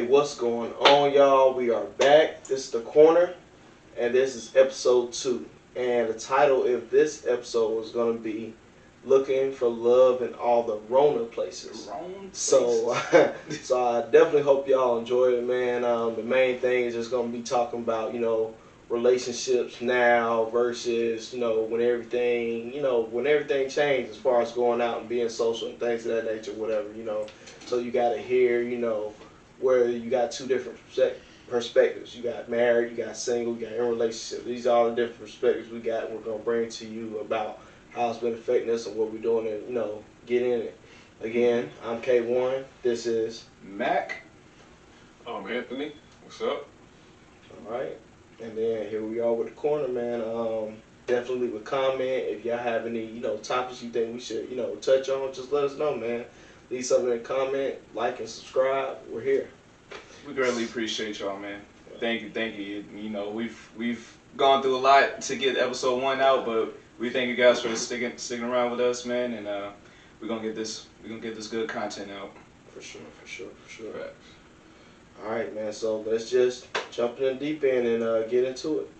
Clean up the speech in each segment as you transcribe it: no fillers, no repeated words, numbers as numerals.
What's going on, y'all? We are back. This is The Corner, and this is episode 2. And the title of this episode was going to be Looking for Love in All the Rona Places. So, so I definitely hope y'all enjoy it, man. The main thing is just going to be talking about, relationships now versus, when everything changed as far as going out and being social and things of that nature, whatever. So you got to hear, where you got two different perspectives. You got married, you got single, you got in relationship. These are all the different perspectives we got. We're going to bring to you about how it's been affecting us and what we're doing to, get in it. Again, I'm K1. This is Mac. I'm Anthony. What's up? All right. And then here we are with The Corner, man. Definitely leave a comment. If y'all have any, topics you think we should, touch on, just let us know, man. Leave something in the comment, like and subscribe. We're here. We greatly appreciate y'all, man. Thank you. We've gone through a lot to get episode 1 out, but we thank you guys for sticking around with us, man. And we're gonna get this good content out. For sure. Right. All right, man. So let's just jump in the deep end and get into it.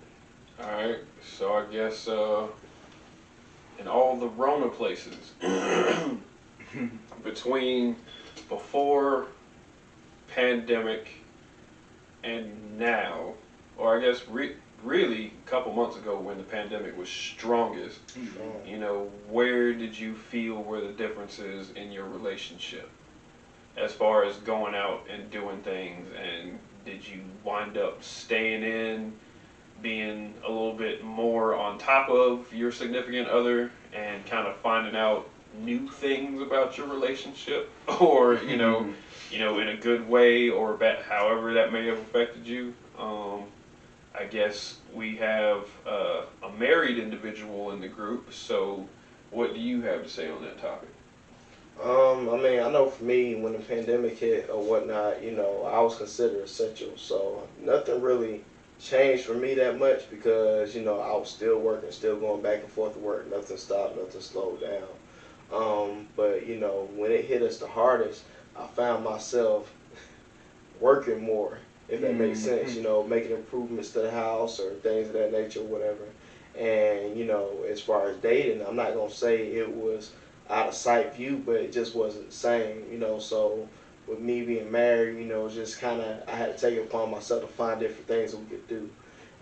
All right. So I guess in all the Rona places between before pandemic and now, or I guess really a couple months ago when the pandemic was strongest, where did you feel were the differences in your relationship as far as going out and doing things? And did you wind up staying in, being a little bit more on top of your significant other and kind of finding out new things about your relationship, or in a good way, or however that may have affected you? I guess we have a married individual in the group, so what do you have to say on that topic? I know for me, when the pandemic hit or whatnot, I was considered essential, so nothing really changed for me that much because, I was still working, still going back and forth to work. Nothing stopped, nothing slowed down. But when it hit us the hardest, I found myself working more, if that makes sense, making improvements to the house or things of that nature, whatever. And, as far as dating, I'm not going to say it was out of sight view, but it just wasn't the same, so with me being married, just kind of, I had to take it upon myself to find different things that we could do.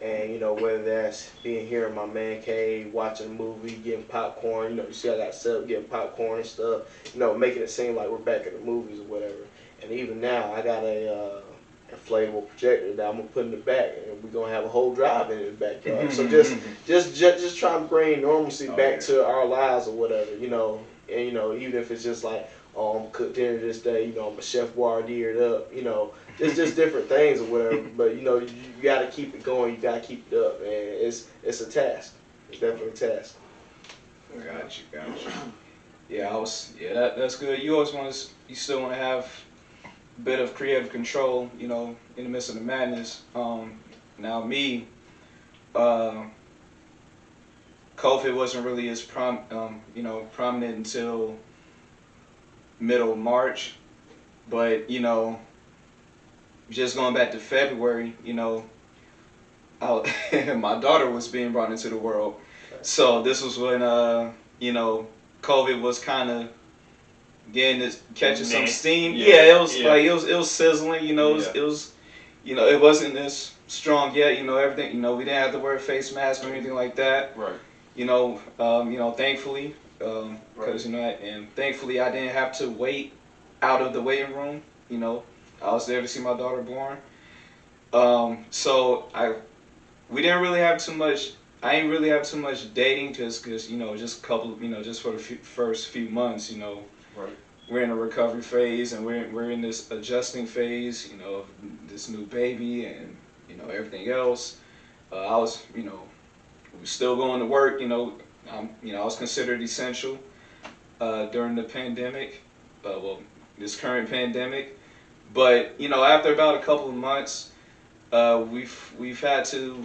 And, whether that's being here in my man cave, watching a movie, getting popcorn, you see I got set up getting popcorn and stuff, making it seem like we're back at the movies or whatever. And even now, I got a inflatable projector that I'm going to put in the back, and we're going to have a whole drive-in in the backyard. So just trying to bring normalcy back to our lives or whatever, and, even if it's just like, oh, I'm going to cook dinner this day, I'm a Chef Boyardee up, it's just different things or whatever. But, you got to keep it going. You got to keep it up, and it's a task. It's definitely a task. Got you. Yeah, that's good. You still want to have a bit of creative control, in the midst of the madness. Now me, COVID wasn't really as prominent until middle of March, but just going back to February, my daughter was being brought into the world. So this was when COVID was kind of catching some steam. It was sizzling. It wasn't as strong yet. Everything. We didn't have to wear a face mask or anything like that. Right. Thankfully, because and thankfully I didn't have to wait out of the waiting room. I was there to see my daughter born. So we didn't really have too much. I didn't really have too much dating because just a couple, just for the first few months, Right. We're in a recovery phase and we're in this adjusting phase, of this new baby and everything else. I was, we were still going to work. I was considered essential during the pandemic. This current pandemic. But after about a couple of months, we've had to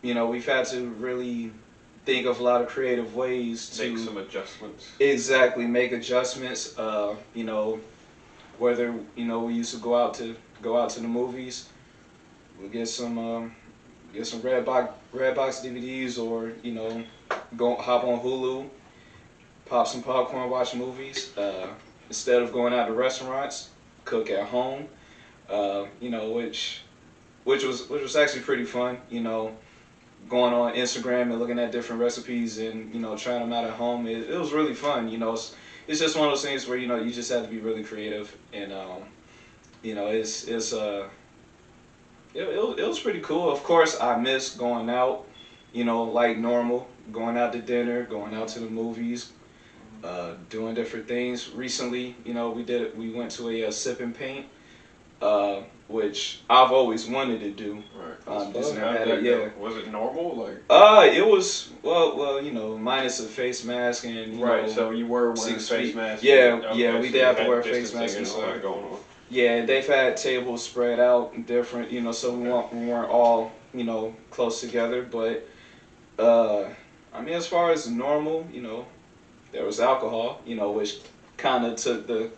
really think of a lot of creative ways to make some adjustments. Exactly, make adjustments. Whether we used to go out to the movies, we get some red box DVDs, or go hop on Hulu, pop some popcorn, watch movies. Instead of going out to restaurants, cook at home. Which was actually pretty fun. Going on Instagram and looking at different recipes and trying them out at home. It was really fun. It's just one of those things where you just have to be really creative, and it was pretty cool. Of course, I miss going out, like normal, going out to dinner, going out to the movies, doing different things. Recently, we went to a sip and paint, which I've always wanted to do. Right. Just never How had did it. that Yeah. go? Was it normal? Like It was minus a face mask and right. So you were wearing 6 face feet. masks. Yeah, Okay, yeah, we so did you have to had wear a face distancing mask and and all stuff. that going on. Yeah, they've had tables spread out and different, so we weren't all, close together. But I mean, as far as normal, there was alcohol, which kind of took the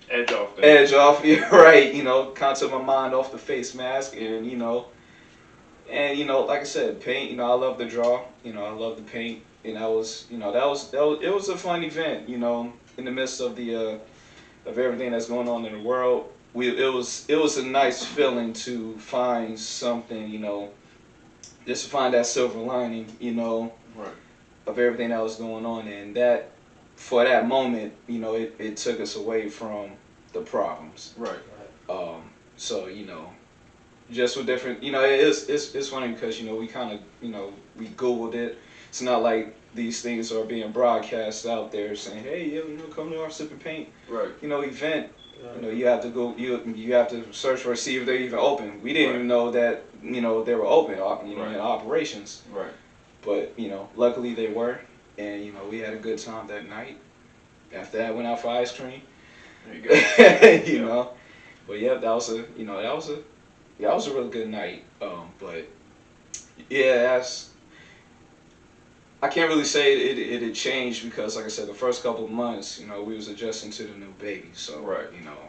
Edge off. Then. edge off. Yeah, right. Kind of took my mind off the face mask, and like I said, paint. I love to draw. I love to paint, and it was a fun event. In the midst of the of everything that's going on in the world, it was a nice feeling to find something. Just to find that silver lining. Right. Of everything that was going on, and that for that moment, it took us away from the problems. Right. So just with different, it's funny because we kind of we Googled it. It's not like these things are being broadcast out there saying, hey, come to our sip and paint, Right. Event. You have to go. You have to search for see if they're even open. We didn't even know that they were open. Right. In operations. Right. But luckily they were, and we had a good time that night. After that, went out for ice cream. There you go. you know, but yeah, that was a really good night. But yeah, I can't really say it had changed because, like I said, the first couple of months, we was adjusting to the new baby. So Right.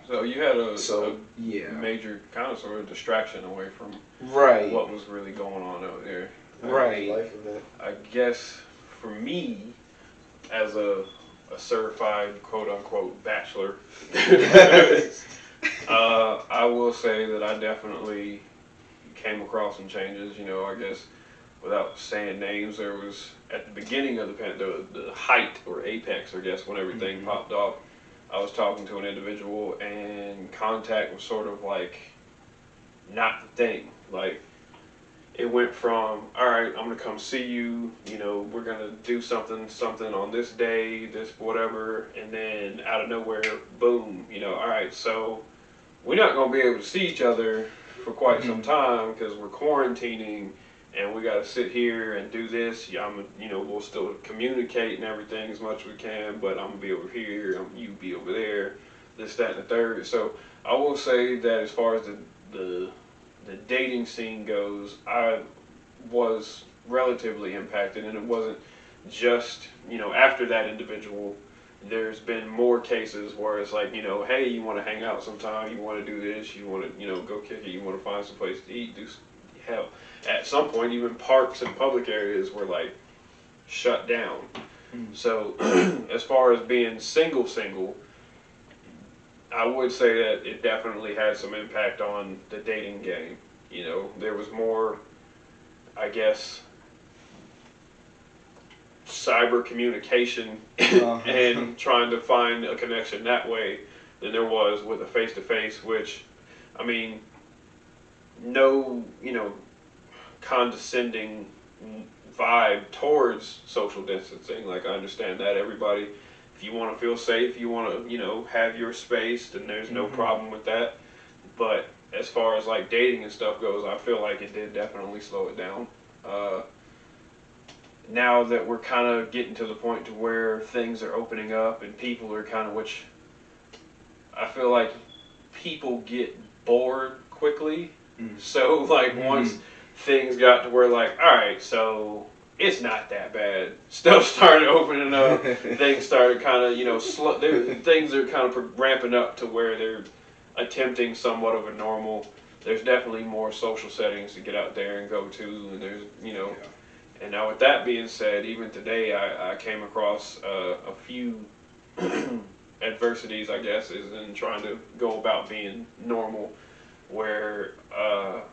So you had a yeah, major kind of sort of distraction away from right, what was really going on out there. right. Life event. I guess for me, as a certified quote unquote bachelor, I will say that I definitely came across some changes. I guess without saying names, there was at the beginning of the height or apex, I guess, when everything popped off. I was talking to an individual, and contact was sort of like not the thing. Like it went from, all right, I'm gonna come see you. We're gonna do something on this day, this whatever, and then out of nowhere, boom. All right, so we're not gonna be able to see each other for quite some time because we're quarantining, and we gotta sit here and do this. Yeah, we'll still communicate and everything as much as we can, but I'm gonna be over here, you be over there, this, that, and the third. So I will say that as far as the dating scene goes, I was relatively impacted, and it wasn't just after that individual. There's been more cases where it's like hey, you want to hang out sometime, you want to do this, you want to go kick it, you want to find some place to eat, hell, at some point even parks and public areas were like shut down. So as far as being single, I would say that it definitely had some impact on the dating game. There was more, I guess, cyber communication and trying to find a connection that way than there was with a face-to-face, which, I mean, no, condescending vibe towards social distancing. Like, I understand that everybody, if you want to feel safe, you want to, have your space, then there's no problem with that. But as far as like dating and stuff goes, I feel like it did definitely slow it down. Now that we're kind of getting to the point to where things are opening up and people are kind of, which I feel like people get bored quickly. So like once things got to where like, all right, so it's not that bad. Stuff started opening up. Things started kind of, you know, things are kind of ramping up to where they're attempting somewhat of a normal. There's definitely more social settings to get out there and go to, and there's, you know. And now with that being said, even today I came across a few adversities, I guess, is in trying to go about being normal, where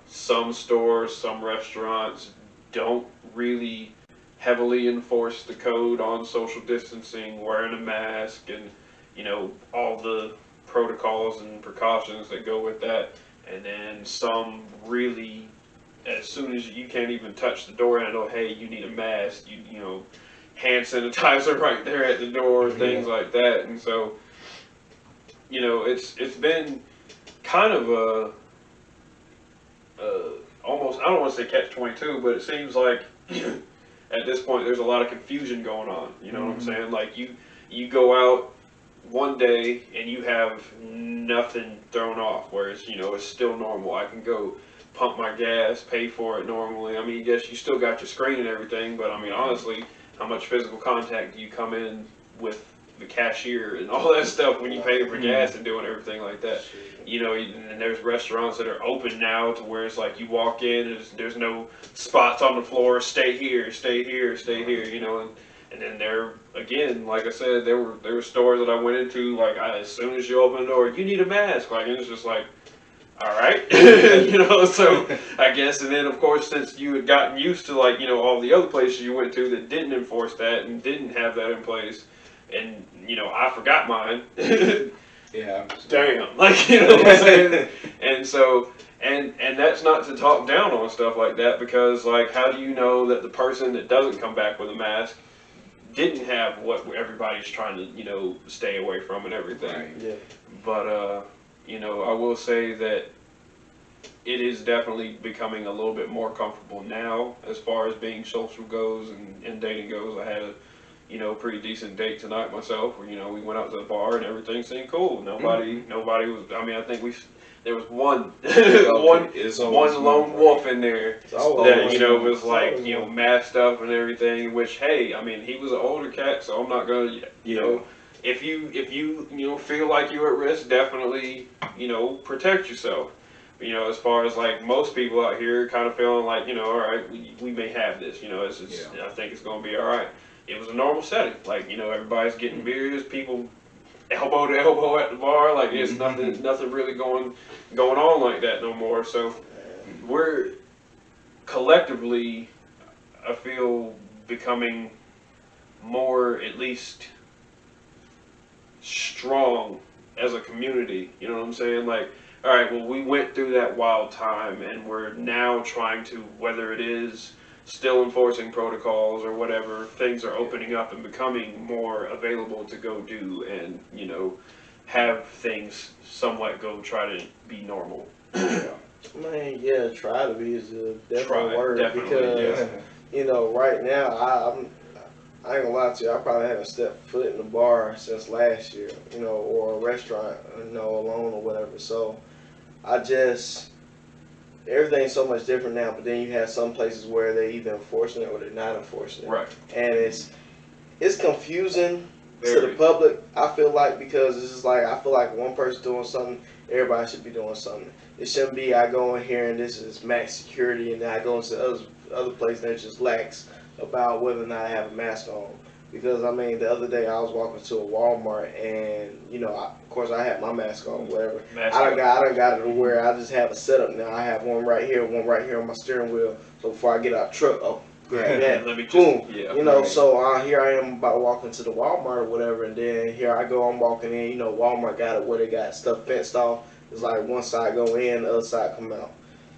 some stores, some restaurants don't really heavily enforce the code on social distancing, wearing a mask, and you know all the protocols and precautions that go with that. And then some really, as soon as you can't even touch the door handle, hey, you need a mask. You know, hand sanitizer right there at the door, things like that. And so, you know, it's been kind of a almost, I don't want to say catch-22, but it seems like at this point there's a lot of confusion going on. You know what I'm saying? Like you go out one day and you have nothing thrown off, whereas you know it's still normal. I can go pump my gas, pay for it normally. I mean, yes, you still got your screen and everything, but I mean, honestly, how much physical contact do you come in with the cashier and all that stuff when you pay for gas and doing everything like that? You know, and there's restaurants that are open now to where it's like you walk in and there's no spots on the floor. Stay here, stay here, stay here. You know, and then there again, like I said, there were stores that I went into like as soon as you open the door, you need a mask. Like it was just like, all right, you know. So I guess, and then of course, since you had gotten used to like you know all the other places you went to that didn't enforce that and didn't have that in place, and you know I forgot mine. Yeah. Damn. Like, you know what I'm saying? And so, and that's not to talk down on stuff like that, because, like, how do you know that the person that doesn't come back with a mask didn't have what everybody's trying to, you know, stay away from and everything? Right. Yeah. But, you know, I will say that it is definitely becoming a little bit more comfortable now as far as being social goes and dating goes. I had a you know, pretty decent date tonight myself. Where, you know, we went out to the bar and everything seemed cool. Nobody was. I mean, I think there was one, one lone wolf in there that you know was like you know masked up and everything. Which hey, I mean, he was an older cat, so I'm not gonna you know. If you you know feel like you're at risk, definitely you know protect yourself. You know, as far as like most people out here, kind of feeling like you know, all right, we may have this. You know, I think it's gonna be all right. It was a normal setting. Like, you know, everybody's getting beers, people elbow to elbow at the bar. Like, it's nothing really going on like that no more. So, we're collectively, I feel, becoming more, at least, strong as a community. You know what I'm saying? Like, all right, well, we went through that wild time, and we're now trying to, whether it is still enforcing protocols or whatever, things are opening up and becoming more available to go do and, you know, have things somewhat go try to be normal. Man, yeah, try to be is a definite word because, you know, right now, I ain't gonna lie to you, I probably haven't stepped foot in the bar since last year, you know, or a restaurant, you know, alone or whatever. So I just, everything's so much different now, but then you have some places where they're either enforcing it or they're not enforcing it. Right. And it's confusing to the public, I feel like, because it's just like, I feel like one person doing something, everybody should be doing something. It shouldn't be I go in here and this is max security and then I go into other places that just lax about whether or not I have a mask on. Because, I mean, the other day I was walking to a Walmart and, you know, of course I had my mask on, whatever. I done got it to where I just have a setup now. I have one right here on my steering wheel. So before I get out the truck, oh, grab that. Let me just, boom. Yeah, you know, so here I am about to walk into the Walmart or whatever. And then here I go, I'm walking in. You know, Walmart got it where they got stuff fenced off. It's like one side go in, the other side come out.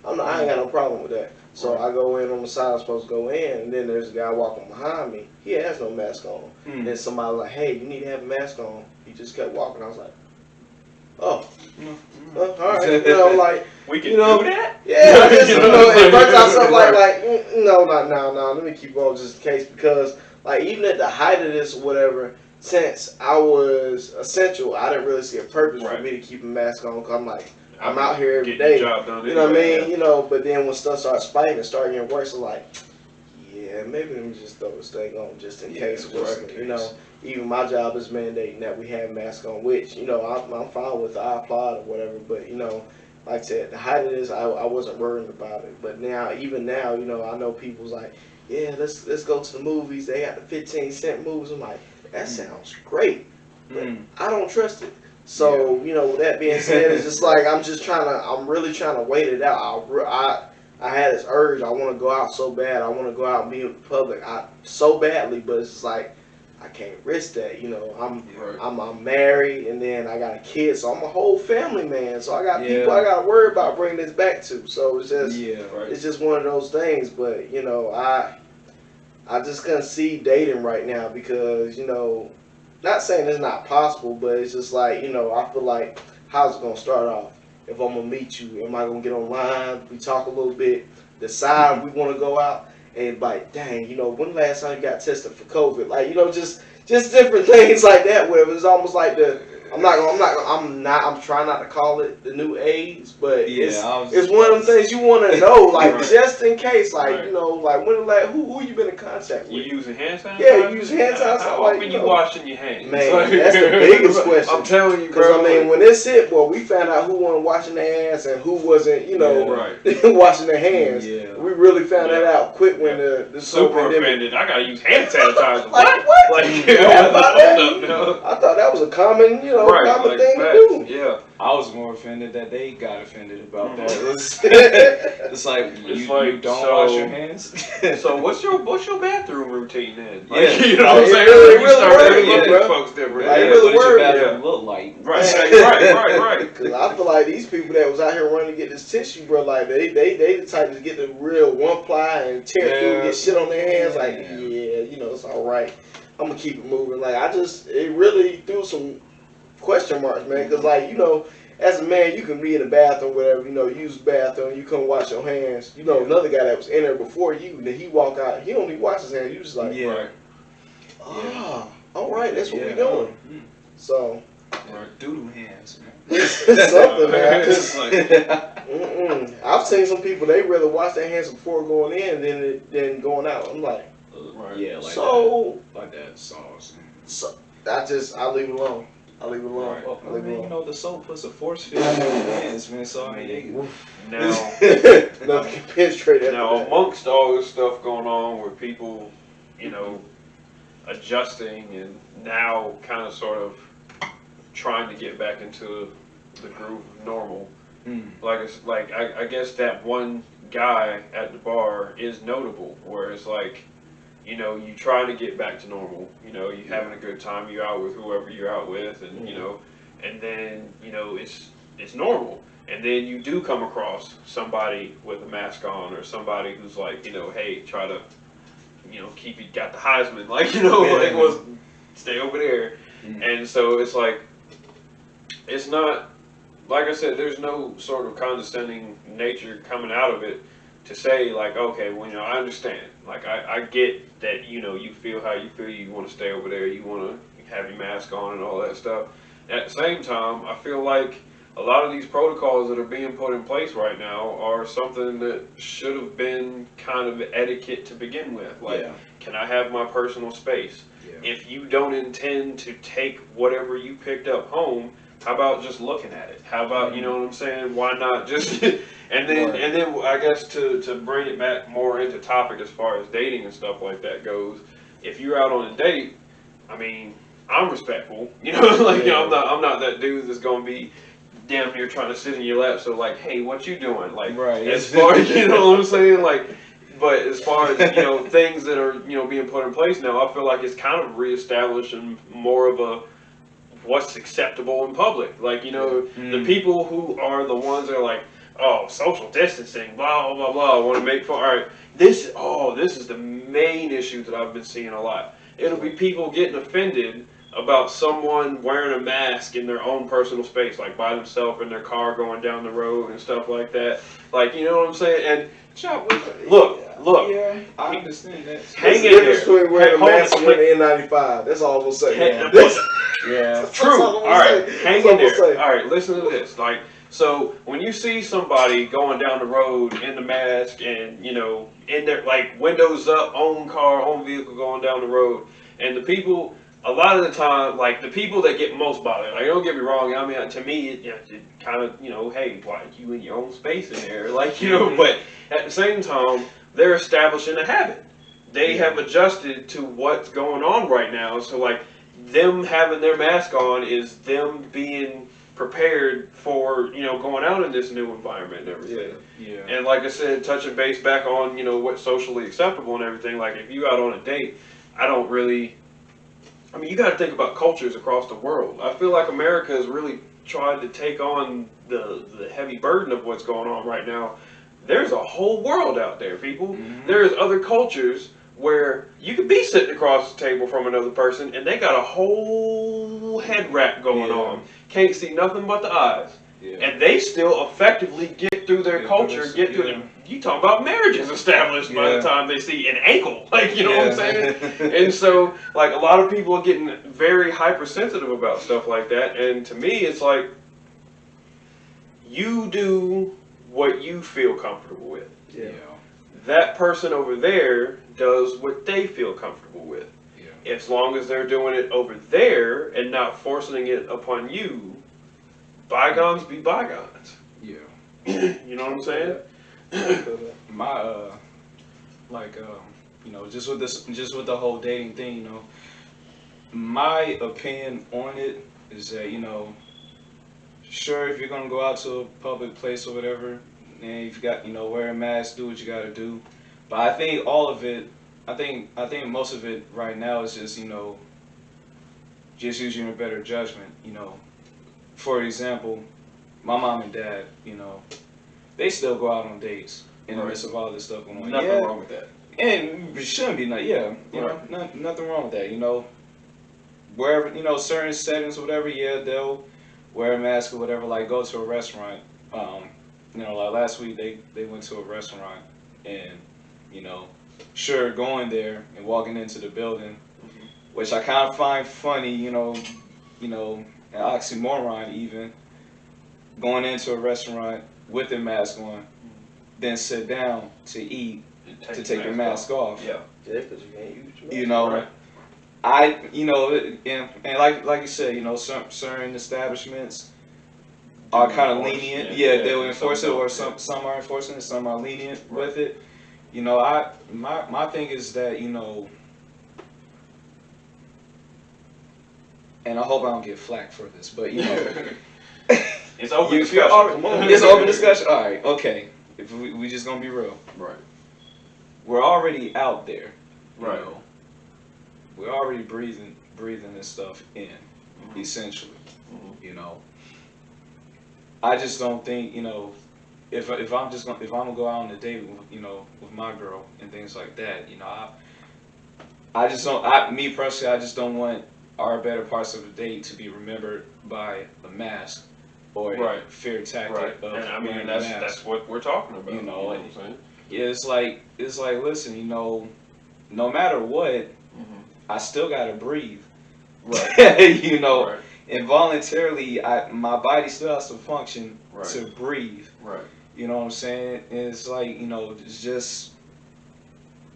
I ain't got no problem with that. So I go in on the side I'm supposed to go in, and then there's a guy walking behind me. He has no mask on. And then somebody was like, hey, you need to have a mask on. He just kept walking. I was like, oh, all right. You know, like, we can do that? Yeah, I guess, you know, it burns out something like, no, let me keep going just in case. Because, like, even at the height of this or whatever, since I was essential, I didn't really see a purpose for me to keep a mask on. Because I'm like, I'm out here every day. You know what I mean? You know, but then when stuff started spiking and started getting worse, I'm like, yeah, yeah, maybe let me just throw this thing on just in case. Just in You case. know, even my job is mandating that we have masks on, which, you know, I'm fine with. I applaud or whatever, but, you know, like I said, the height of this, I wasn't worried about it. But now, even now, you know, I know people's like, yeah, let's go to the movies. They got the 15-cent movies. I'm like, that sounds great, but I don't trust it. So, you know, with that being said, it's just like I'm really trying to wait it out. I had this urge. I want to go out so bad. I want to go out and be in public. So badly, but it's just like I can't risk that. You know, I'm married, and then I got a kid, so I'm a whole family man. So I got people I got to worry about bringing this back to. So it's just it's just one of those things. But you know, I just couldn't see dating right now because, you know, not saying it's not possible, but it's just like, you know, I feel like, how's it going to start off? If I'm going to meet you, am I going to get online? We talk a little bit, decide we want to go out, and like, dang, you know, when the last time you got tested for COVID? Like, you know, just different things like that, where it's almost like I'm trying not to call it the new AIDS, but it's one of them things you want to know, like just in case, like you know, like who you been in contact with? You using hand sanitizer? Yeah, you using hand sanitizer. How often you washing your hands? Man, that's the biggest question. I'm telling you, because I mean, when this hit, well, we found out who wasn't washing their hands and who wasn't, you know, washing their hands. Yeah. We really found that out quick when the super offended. I gotta use hand sanitizer. What? Like, I thought that was a common, you know, common thing to do. Yeah. I was more offended that they got offended about that. It's like you don't wash your hands. So what's your bathroom routine then? Like, you know what I'm saying? Really start looking at folks different. Like, what does your bathroom look like? Right. Because I feel like these people that was out here running to get this tissue, bro, like they the type to get the real one ply and tear through and get shit on their hands. Like, you know, it's all right. I'm gonna keep it moving. Like, it really threw some question marks, man, because like, you know, as a man, you can be in the bathroom, whatever, you know, use the bathroom, you come wash your hands. You know, another guy that was in there before you, then he walk out, he don't even wash his hands. You just like, all right, that's what we doing. So, doodle hands, man. Something, man. I've seen some people, they rather wash their hands before going in than going out. I'm like, like that sauce. So I leave it alone. I leave it alone. Well, I mean, you know, the soap puts a force field in your hands, man. So I mean, now nothing can penetrate that. Now, amongst all this stuff going on with people, you know, adjusting and now kind of sort of trying to get back into the groove of normal. I guess that one guy at the bar is notable, where it's like, you know, you try to get back to normal, you know, you having a good time, you're out with whoever you're out with, and you know, and then, you know, it's normal, and then you do come across somebody with a mask on, or somebody who's like, you know, hey, try to, you know, got the Heisman, like, you know, stay over there. And so it's like, it's not, like I said, there's no sort of condescending nature coming out of it to say, like, okay, well, you know, I understand. Like, I get that, you know, you feel how you feel, you want to stay over there, you want to have your mask on and all that stuff. At the same time, I feel like a lot of these protocols that are being put in place right now are something that should have been kind of etiquette to begin with. Like, can I have my personal space? If you don't intend to take whatever you picked up home, how about just looking at it? How about, you know what I'm saying? Why not just, and then I guess to bring it back more into topic as far as dating and stuff like that goes, if you're out on a date, I mean, I'm respectful, you know, like, you know, I'm not that dude that's going to be damn near trying to sit in your lap, so like, hey, what you doing? Like, as far as, you know what I'm saying? Like, but as far as, you know, things that are, you know, being put in place now, I feel like it's kind of reestablishing more of a, what's acceptable in public. Like, you know, the people who are the ones that are like, oh, social distancing, blah, blah, blah, want to make fun. All right, this is the main issue that I've been seeing a lot. It'll be people getting offended about someone wearing a mask in their own personal space, like by themselves in their car going down the road and stuff like that. Like, you know what I'm saying? And look. Yeah, I understand that. Hang in there. Between wearing a mask and wearing an N95. That's all I'm gonna say. True. All right, hang in there. All right, listen to this. Like, So when you see somebody going down the road in the mask and in their like windows up, own car, own vehicle going down the road, and the people. A lot of the time, like the people that get most bothered, like don't get me wrong. I mean, to me, it kind of hey, like you in your own space in there, like But at the same time, they're establishing a habit. They have adjusted to what's going on right now. So like them having their mask on is them being prepared for going out in this new environment and everything. Yeah. And like I said, touching base back on what's socially acceptable and everything. Like if you out on a date, I don't really. I mean, you got to think about cultures across the world. I feel like America has really tried to take on the heavy burden of what's going on right now. There's a whole world out there, people. Mm-hmm. There's other cultures where you could be sitting across the table from another person and they got a whole head wrap going on. Can't see nothing but the eyes. Yeah. And they still effectively get through their culture, get through the. You talk about marriages established by the time they see an ankle, like what I'm saying. And so, like a lot of people are getting very hypersensitive about stuff like that. And to me, it's like you do what you feel comfortable with. Yeah. That person over there does what they feel comfortable with. Yeah. As long as they're doing it over there and not forcing it upon you. Bygones be bygones. Yeah. You know what I'm saying? My just with the whole dating thing, my opinion on it is that, sure, if you're gonna go out to a public place or whatever, and if you got, wear a mask, do what you gotta do. But I think all of it, I think most of it right now is just, just using your better judgment, For example, my mom and dad, they still go out on dates in the midst of all this stuff going on. Nothing wrong with that. And it shouldn't be, nothing wrong with that, Wherever, certain settings or whatever, they'll wear a mask or whatever, like go to a restaurant. Like last week they went to a restaurant and, sure, going there and walking into the building, which I kind of find funny, an oxymoron even, going into a restaurant with a mask on, then sit down to eat, to take your mask off. Yeah, because you can't use your mask. And like you said, some certain establishments are kind of lenient. They'll enforce it, or some are enforcing it, some are lenient with it. My thing is that, and I hope I don't get flack for this, but it's open discussion. It's open discussion. All right, okay. If we just gonna be real, right? We're already out there, right? We're already breathing this stuff in, essentially. I just don't think, if I'm gonna go out on a date with my girl and things like that, I just don't. Me personally, I just don't want our better parts of the date to be remembered by a mask or a fear tactic of and I mean wearing that's what we're talking about. You know what I'm saying? It's like listen, no matter what, I still gotta breathe. Right. Involuntarily, my body still has to function to breathe. Right. You know what I'm saying? And it's like, it's just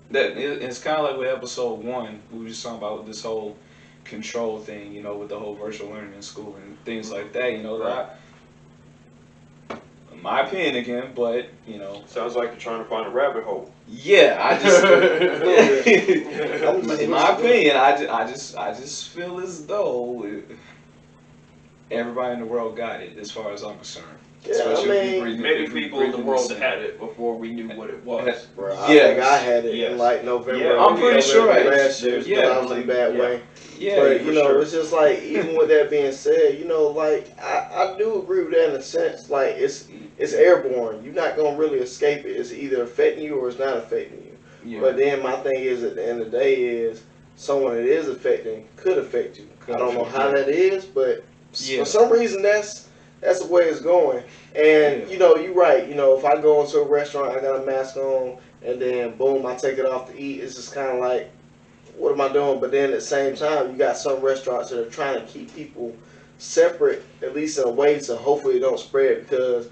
that it's kind of like with episode 1, we were just talking about this whole control thing, with the whole virtual learning in school and things like that. That, in my opinion again, but sounds like you're trying to find a rabbit hole. Yeah, I just in my opinion, I just feel as though everybody in the world got it, as far as I'm concerned. Yeah, many people in the world had it before we knew what it was. Bro, I think I had it in like November. Yeah, I'm pretty sure last year. I was in a bad way. Yeah, but it's just like, even with that being said, like I do agree with that in a sense. Like it's airborne. You're not gonna really escape it. It's either affecting you or it's not affecting you. Yeah. But then my thing is, at the end of the day, is someone it is affecting could affect you. I don't know how that is, but for some reason that's the way it's going. And you're right. If I go into a restaurant, I got a mask on, and then boom, I take it off to eat. It's just kind of like, what am I doing? But then at the same time, you got some restaurants that are trying to keep people separate, at least in a way, so hopefully it don't spread because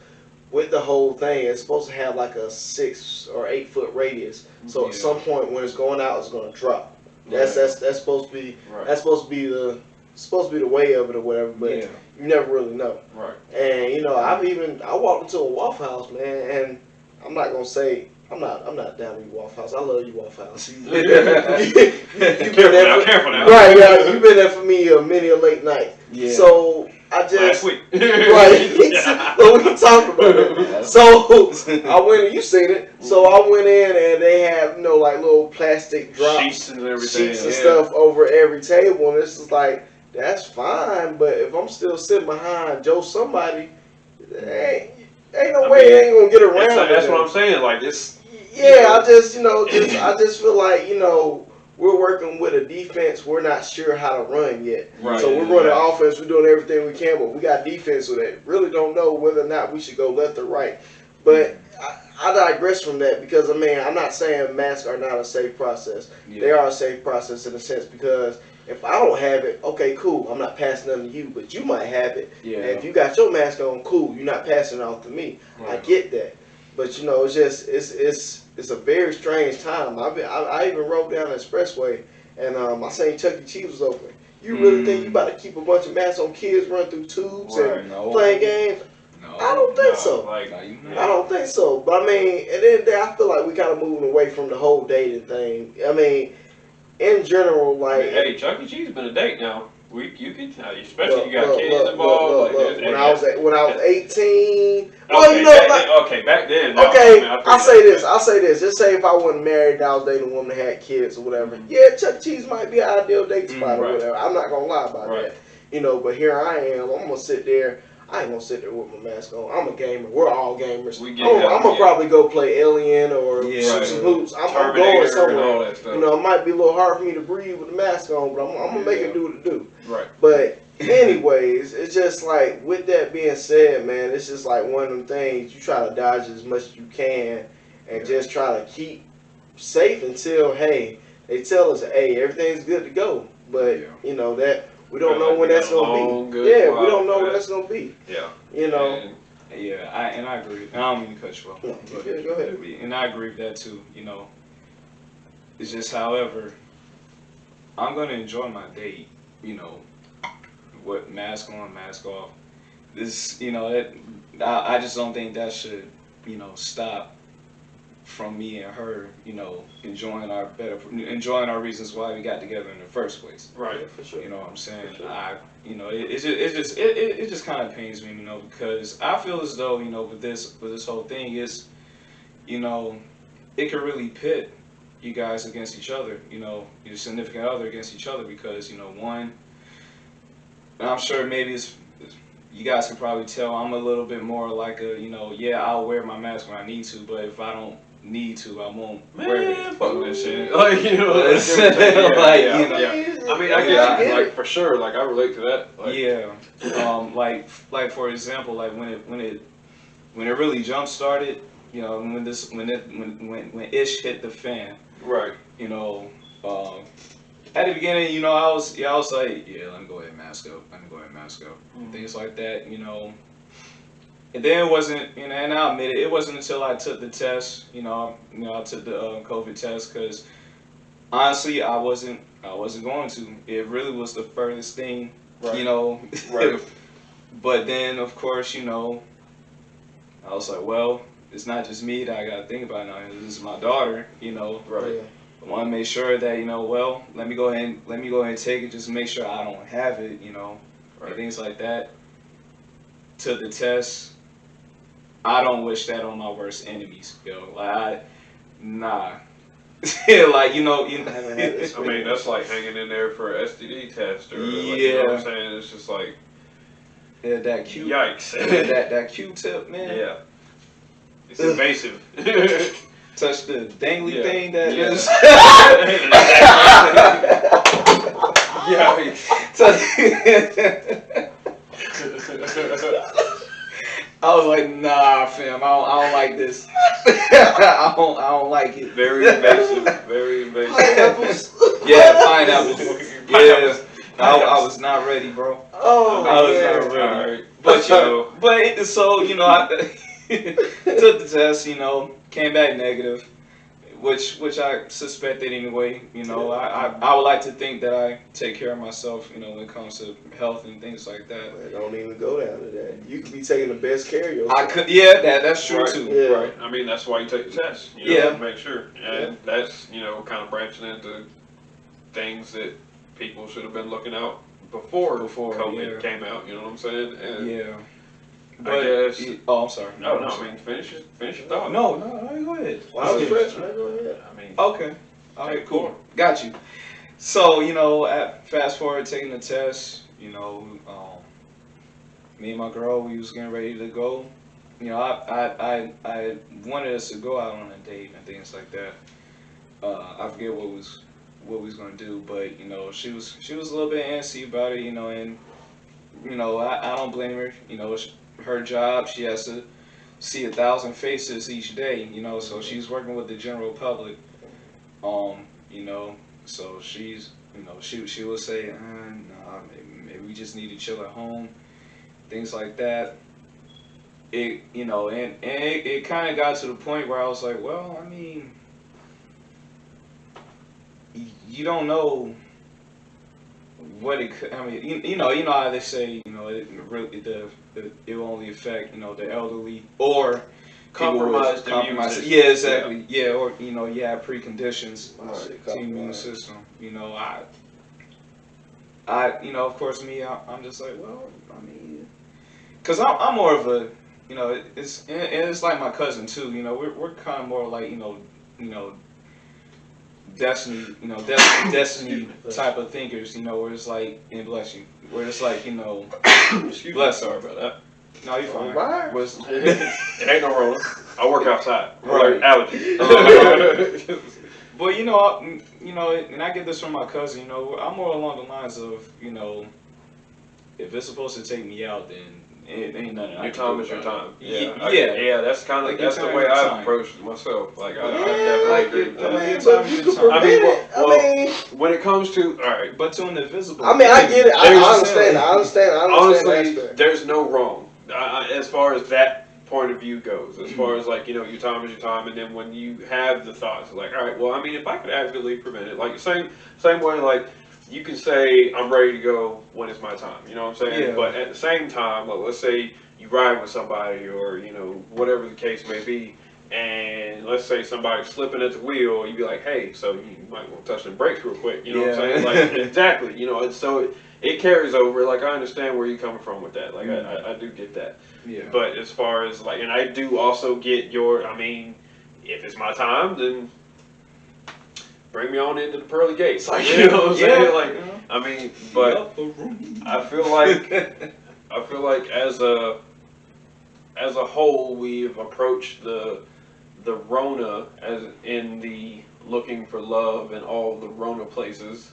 with the whole thing, it's supposed to have like a 6 or 8 foot radius. So at some point when it's going out, it's going to drop. That's supposed to be that's supposed to be the way of it or whatever. But you never really know. Right. And you know, I walked into a Waffle House, man, and I'm not gonna say. I'm not down to you, Waffle House. I love you, Waffle House. You've been there careful now. Right, yeah. You've been there for me many a late night. Yeah. So I just last week. right. So we can talk about it. So I went and you seen it. So I went in and they have like little plastic drops, sheets and everything, sheets and stuff over every table, and it's just like that's fine. But if I'm still sitting behind Joe somebody, ain't no way they ain't gonna get around. That's what I'm saying. Like this. Yeah, I just feel like we're working with a defense we're not sure how to run yet. Right. So we're running offense, we're doing everything we can, but we got defense with it. Really don't know whether or not we should go left or right. But I digress from that because I'm not saying masks are not a safe process. Yeah. They are a safe process in a sense because if I don't have it, okay, cool, I'm not passing them to you, but you might have it. Yeah. And if you got your mask on, cool, you're not passing it off to me. Right. I get that. But it's just it's a very strange time. I even rode down the expressway and I seen Chuck E. Cheese was open. You really think you about to keep a bunch of masks on kids run through tubes and playing games? No, I don't think so. I don't think so. But I mean, at the end of the day, I feel like we kind of moving away from the whole dating thing. I mean, in general, like hey, Chuck E. Cheese been a date now. You can tell, especially you got kids involved. When I was 18. Okay, back then. No, okay, I'll say this. Just say if I wasn't married and I was dating a woman that had kids or whatever. Mm-hmm. Yeah, Chuck E. Cheese might be an ideal date spot or whatever. I'm not gonna lie about that. But here I am. I'm gonna sit there. I ain't gonna sit there with my mask on. I'm a gamer. We're all gamers. I'm gonna probably go play Alien or shoot some hoops. I'm going somewhere. It might be a little hard for me to breathe with the mask on, but I'm gonna make it do what it do. Right. But anyways, it's just like with that being said, man, it's just like one of them things you try to dodge as much as you can and just try to keep safe until they tell us, hey, everything's good to go. But that. We don't know when that's gonna be. Yeah, we don't know when that's gonna be. Yeah. And I agree. I don't mean to cut you off. Go ahead. And I agree with that too. It's just, however, I'm gonna enjoy my date. What mask on, mask off. This, I just don't think that should, stop from me and her, enjoying our reasons why we got together in the first place. Right, for sure. You know what I'm saying? Sure. It just kind of pains me, because I feel as though, with this whole thing is, it could really pit you guys against each other, your significant other against each other, because, one, and I'm sure maybe you guys can probably tell I'm a little bit more like I'll wear my mask when I need to, but if I don't need to, I won't wear it. Fuck that shit. I mean, I guess, like, for sure, like, I relate to that. Like, like for example, like when it really jump started, when ish hit the fan, right? At the beginning, I was like, let me go ahead and mask up, things like that, And then it wasn't, and I'll admit it wasn't until I took the test, I took the COVID test, because honestly, I wasn't going to. It really was the furthest thing, Right. But then, of course, I was like, well, it's not just me that I got to think about now. This is my daughter, Right. Yeah. I want to make sure that, let me go ahead and take it, just to make sure I don't have it, and things like that. Took the test. I don't wish that on my worst enemies, nah. Like, I mean, that's like hanging in there for an STD test, or you know what I'm saying? It's just like, that Q. Yikes. that Q-tip, man. Yeah. It's invasive. Touch the dangly thing that is. I was like, nah, fam, I don't like this. I don't like it. Very invasive. Very invasive. Pineapples. Yeah, pineapples. I was not ready, bro. Oh, I was man. not ready. Alright. But So, so I took the test. Came back negative, which I suspected anyway. I would like to think that I take care of myself. When it comes to health and things like that. Man, don't even go down to that. You could be taking the best care of yourself. I could, yeah, that's true right, too. Yeah. right. I mean, that's why you take the test. Yeah. To make sure. And that's, kind of branching into things that people should have been looking out before COVID came out. You know what I'm saying? And Yeah. I guess. I'm sorry. No, I mean, finish your thought. No, go ahead. Well, I was fresh, man. Go ahead. I mean, Okay. All right, cool. Forward. Got you. So, fast forward, taking the test, me and my girl, we was getting ready to go. I wanted us to go out on a date and things like that. I forget what we was gonna do, but she was a little bit antsy about it, and I don't blame her. It's her job. She has to see 1,000 faces each day, so she's working with the general public. So she's, she will say, nah, maybe we just need to chill at home, things like that. It kind of got to the point where I was like, well, I mean, you don't know what it could. I mean, you know how they say, it will only affect, the elderly or compromised immune system. Yeah, exactly. Yeah, or you have preconditions to the immune system. Of course, me, I'm just like, well, I mean, because I'm more of a, it's like my cousin too. We're kind of more like, destiny, destiny type of thinkers. Where it's like, and bless you, where it's like, bless. Sorry about that. No, you're fine. It ain't no Rona. I work outside. Right. Allergies. But and I get this from my cousin. I'm more along the lines of, if it's supposed to take me out, then it ain't nothing. Your time is your time. Yeah. That's kind of Like, that's the way I've approached it myself. Like I definitely agree with that. But you can prevent it. When it comes to all right, but to an invisible. I get it. I understand. Honestly, that. there's no wrong as far as that point of view goes. As far as like your time is your time, and then when you have the thoughts, like all right, well, I mean, if I could actively prevent it, like same way, like you can say I'm ready to go when it's my time. You know what I'm saying? Yeah. But at the same time, like, let's say you ride with somebody, or whatever the case may be. And let's say somebody's slipping at the wheel, you'd be like, hey, so you might want to touch the brakes real quick. You know what I'm saying? Like, exactly. And so it carries over. Like, I understand where you're coming from with that. Like, I do get that. Yeah. But as far as, like, and I do also get I mean, if it's my time, then bring me on into the pearly gates. Like, you know what I'm saying? Like, I mean, but I feel like as a whole, we've approached the Rona as in the looking for love in all the Rona places.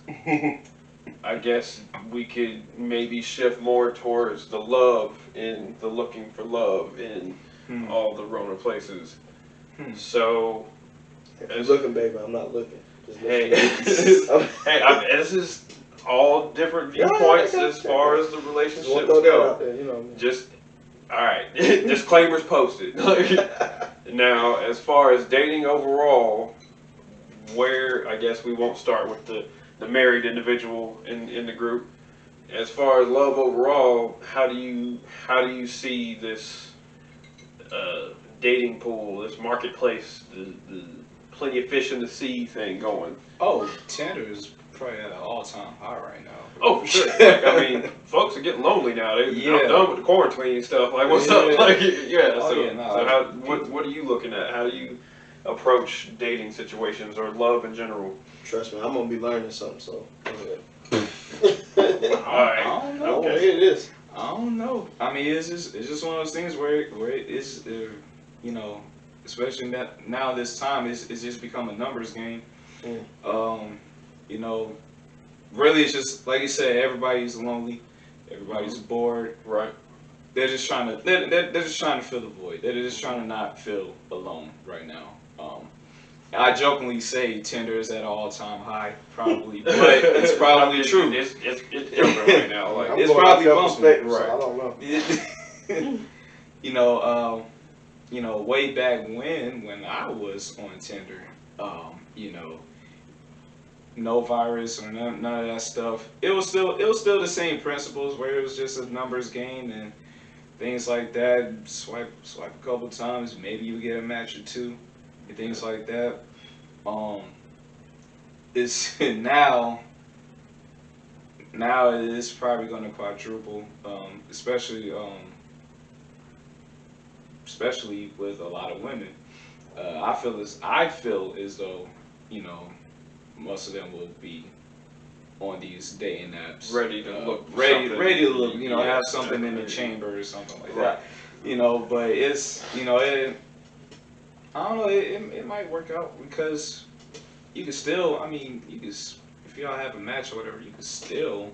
I guess we could maybe shift more towards the love in the looking for love in all the Rona places. So, If you're looking, baby, I'm not looking. Hey, this is all different viewpoints as far as the relationships go. Just all right, disclaimers posted. Now, as far as dating overall, where I guess we won't start with the married individual in the group. As far as love overall, how do you see this dating pool, this marketplace, the plenty of fish in the sea thing going? Oh, Tinder is probably at an all-time high right now. Oh, for sure. Like, I mean, folks are getting lonely now. I'm done with the quarantine stuff. Like, what's up? Like, what are you looking at? How do you approach dating situations or love in general? Trust me, I'm gonna be learning something. So, go ahead. I don't know. Okay. Here it is. I don't know. I mean, it's just one of those things where it is, especially now this time, it's just become a numbers game. Really, it's just like you said, everybody's lonely, everybody's bored. Right. They're just trying to fill the void. They're just trying to not feel alone right now. I jokingly say Tinder is at an all-time high, probably, but it's probably true. It's jumping right now. Like I'm it's going probably off your bumping. perspective, Right. so I don't know. you know, way back when I was on Tinder, you know, no virus or none of that stuff. It was still the same principles where it was just a numbers game and things like that. Swipe a couple times, maybe you get a match or two, and things like that. Um, it's now it's probably going to quadruple, especially with a lot of women. I feel as though, you know, most of them will be on these dating apps, ready to look, for ready something. ready to look, you know, Yeah, have something in the exactly. chamber or something like Right. that, you know. But it's, you know, I don't know, it might work out because you can still, I mean, if y'all have a match or whatever, you can still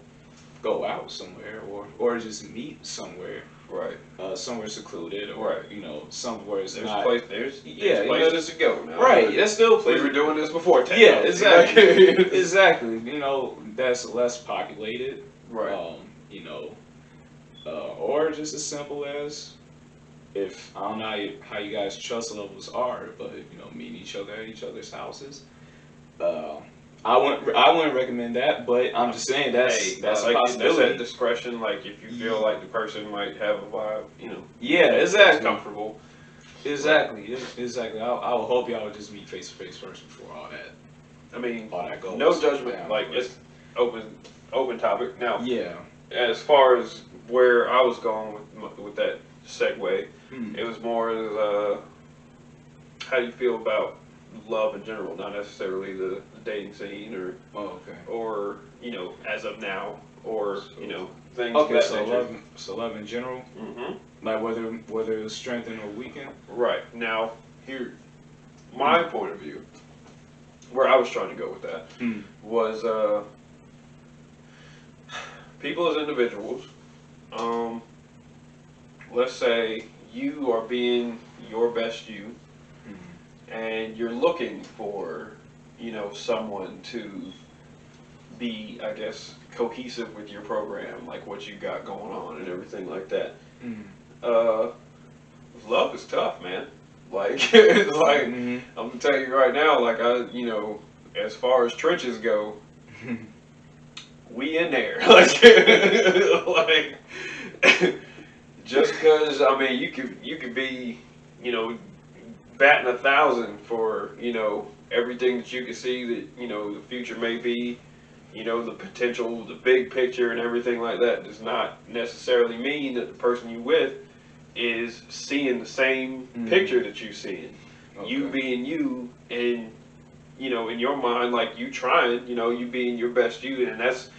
go out somewhere or just meet somewhere, Right. somewhere secluded, or Right. you know, somewhere it's There's not. there's Yeah, you know, places to go now. Right, that's still We places. were doing this before Yeah, technology. exactly. Like, Exactly. You know, that's less populated. right. You know, or just as simple as, if I don't know how you guys' trust levels are, but you know, meeting each other at each other's houses. Uh, I wouldn't recommend that, but I'm just saying that's a like, that's possibility. at discretion. Like if you feel like the person might have a vibe, Yeah, that's exactly. comfortable. Exactly. I would hope y'all would just meet face to face first before I mean, all that goes. no judgment. down. Like it's open topic. Now, Yeah. as far as where I was going with that segue, Hmm. it was more as how do you feel about love in general, not necessarily the dating scene Oh, okay. or as of now or things Okay, of that so nature. love in general, Hmm. like whether it's strengthened or weakened. Right now, here, my point of view, where I was trying to go with that Hmm. was people as individuals. Um, let's say you are being your best you, and you're looking for, someone to be, I guess, cohesive with your program, like what you got going on and everything like that. Hmm. Uh, love is tough, man. Like, like Hmm. I'm gonna tell you right now, like as far as trenches go, we in there. Like, just because I mean, you could be, batting 1,000 for everything that you can see that the future may be, the potential, the big picture, and everything like that does not necessarily mean that the person you with is seeing the same picture that you seeing. Okay. You being you, and in your mind, like you trying, you being your best you, and that's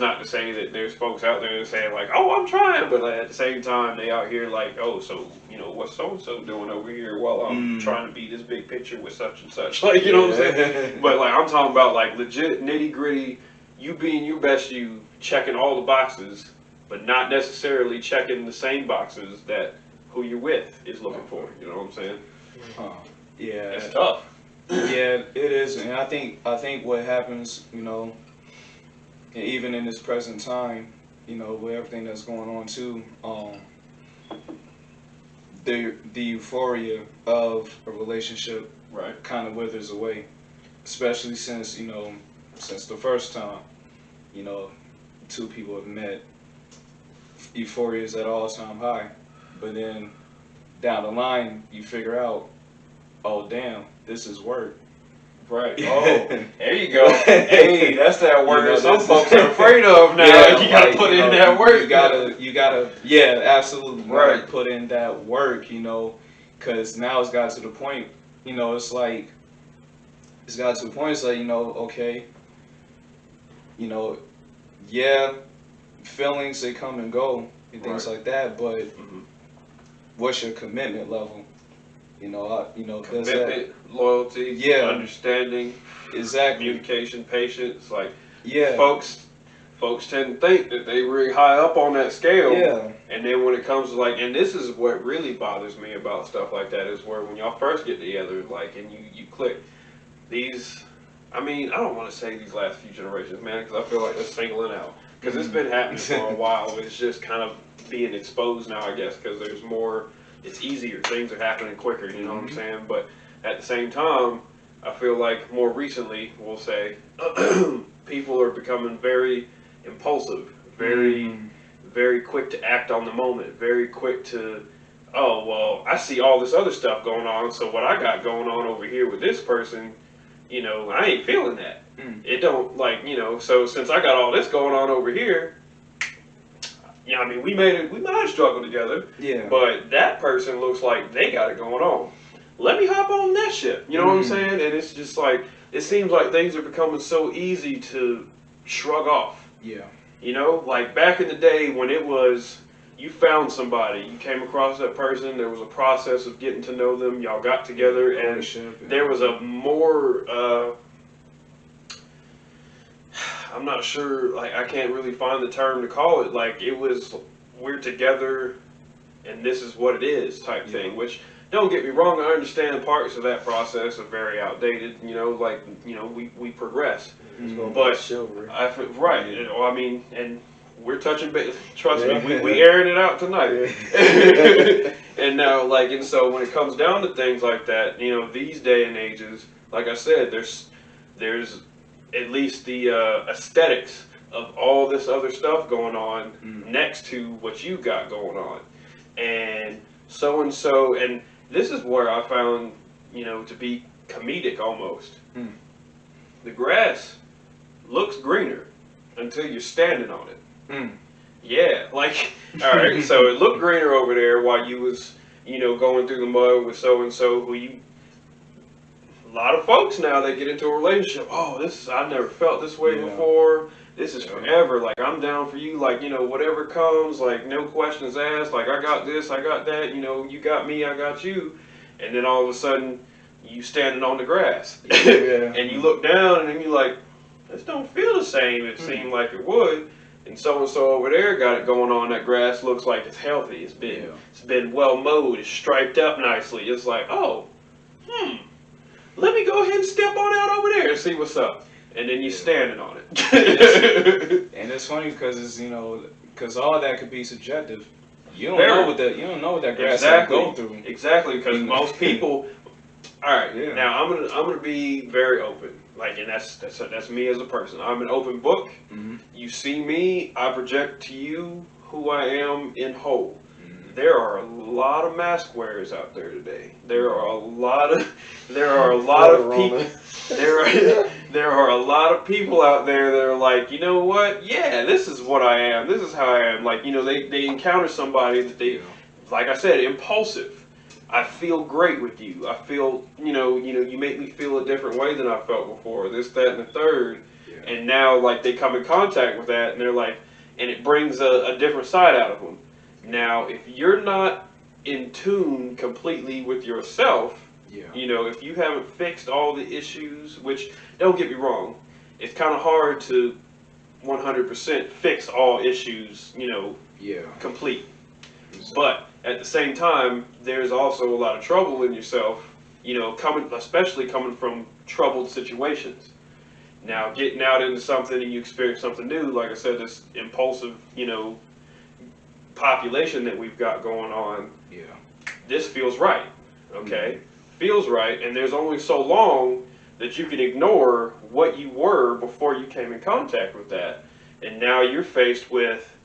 not to say that there's folks out there that saying like, oh, I'm trying, but like, at the same time, they out here like, oh, so what's so and so doing over here while I'm trying to be this big picture with such and such, like what I'm saying. But like I'm talking about like legit nitty gritty, you being your best you, checking all the boxes, but not necessarily checking the same boxes that who you're with is looking for. You know what I'm saying? Huh. Yeah. It's tough. Yeah, it is, and I think what happens, you know, even in this present time, you know, with everything that's going on too, the euphoria of a relationship Right. kind of withers away, especially since the first time, you know, two people have met, euphoria is at all time high, but then down the line you figure out, oh damn, this is work. Right. Oh, there you go. Hey, that's that word that some folks are afraid of now. Yeah, You gotta like, put you in know, that work. You gotta, yeah, absolutely. You gotta Right. put in that work, you know, because now it's got to the point, you know, you know, okay, you know, yeah, feelings, they come and go and things Right. like that, but Mhm. what's your commitment level? You know, does that, Commitment, loyalty, yeah, understanding, exactly, communication, patience. Like yeah, folks tend to think that they really high up on that scale. yeah, And then when it comes to like, and this is what really bothers me about stuff like that is where when y'all first get together, like, and you click, these, I mean, I don't want to say these last few generations, man, because I feel like they're singling out. Because it's been happening for a while, but it's just kind of being exposed now, I guess, because there's more, it's easier, things are happening quicker, you know what I'm saying? But at the same time, I feel like more recently, we'll say, people are becoming very impulsive, very quick to act on the moment, very quick to, oh, well, I see all this other stuff going on, so what I got going on over here with this person, you know, I ain't feeling that. It don't, like, you know, so since I got all this going on over here, yeah, I mean, we might have struggled together, but that person looks like they got it going on. Let me hop on that shit, you know what I'm saying? And it's just like, it seems like things are becoming so easy to shrug off. Yeah. You know, like back in the day when it was, you found somebody, you came across that person, there was a process of getting to know them, y'all got together, and there was a more, I'm not sure, like, I can't really find the term to call it, like, it was, we're together, and this is what it is type thing, which, don't get me wrong, I understand parts of that process are very outdated, you know, like, you know, we progress. But I mean, and we're touching base. Trust me, we airing it out tonight. And now, like, and so when it comes down to things like that, you know, these day and ages, like I said, there's at least the aesthetics of all this other stuff going on next to what you got going on, and so, and this is where I found, you know, to be comedic almost. The grass looks greener until you're standing on it. Yeah, like, all right, so it looked greener over there while you was, you know, going through the mud with so-and-so who you, a lot of folks now, they get into a relationship, oh, this, I never felt this way before, this is forever, like, I'm down for you, like, you know, whatever comes, like, no questions asked, like, I got this, I got that, you know, you got me, I got you, and then all of a sudden, you standing on the grass, and you look down, and then you're like, this don't feel the same it seemed like it would, and so over there got it going on, that grass looks like it's healthy, it's been well mowed, it's striped up nicely, it's like, oh, let me go ahead and step on out over there and see what's up. And then you're standing on it. And it's funny because it's, you know, because all that could be subjective. You don't know what that grass has to go through. Exactly, because most people. All right, now I'm gonna be very open. Like, and that's me as a person. I'm an open book. You see me, I project to you who I am in whole. There are a lot of mask wearers out there today. There are a lot of people. There are a lot of people out there that are like, you know what? Yeah, this is what I am. This is how I am. Like, you know, they encounter somebody that they, like I said, impulsive. I feel great with you. I feel, you know, you make me feel a different way than I felt before. This, that, and the third. And now, like, they come in contact with that, and they're like, and it brings a different side out of them. Now, if you're not in tune completely with yourself, you know, if you haven't fixed all the issues, which, don't get me wrong, it's kind of hard to 100% fix all issues, you know, complete. But at the same time, there's also a lot of trouble in yourself, you know, especially coming from troubled situations. Now, getting out into something and you experience something new, like I said, this impulsive, you know, population that we've got going on, this feels right, okay? Feels right, and there's only so long that you can ignore what you were before you came in contact with that. And now you're faced with,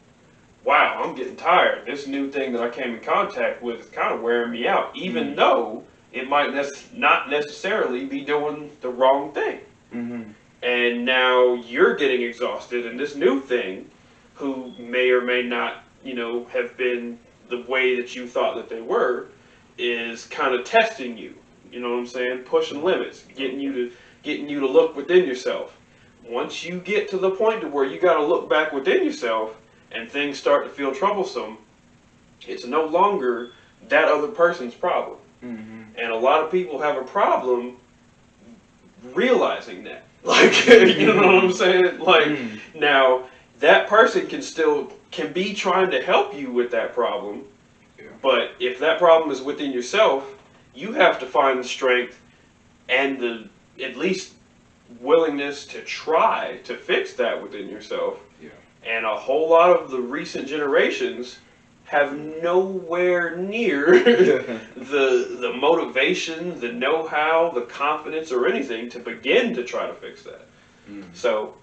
wow, I'm getting tired. This new thing that I came in contact with is kind of wearing me out, even though it might not necessarily be doing the wrong thing. And now you're getting exhausted, and this new thing, who may or may not, you know, have been the way that you thought that they were, is kind of testing you. You know what I'm saying? Pushing limits, getting you to look within yourself. Once you get to the point to where you got to look back within yourself, and things start to feel troublesome, it's no longer that other person's problem. And a lot of people have a problem realizing that. Like, you know what I'm saying? Like, now, that person can be trying to help you with that problem, but if that problem is within yourself, you have to find the strength and the at least willingness to try to fix that within yourself. Yeah. And a whole lot of the recent generations have nowhere near the motivation, the know-how, the confidence, or anything to begin to try to fix that. So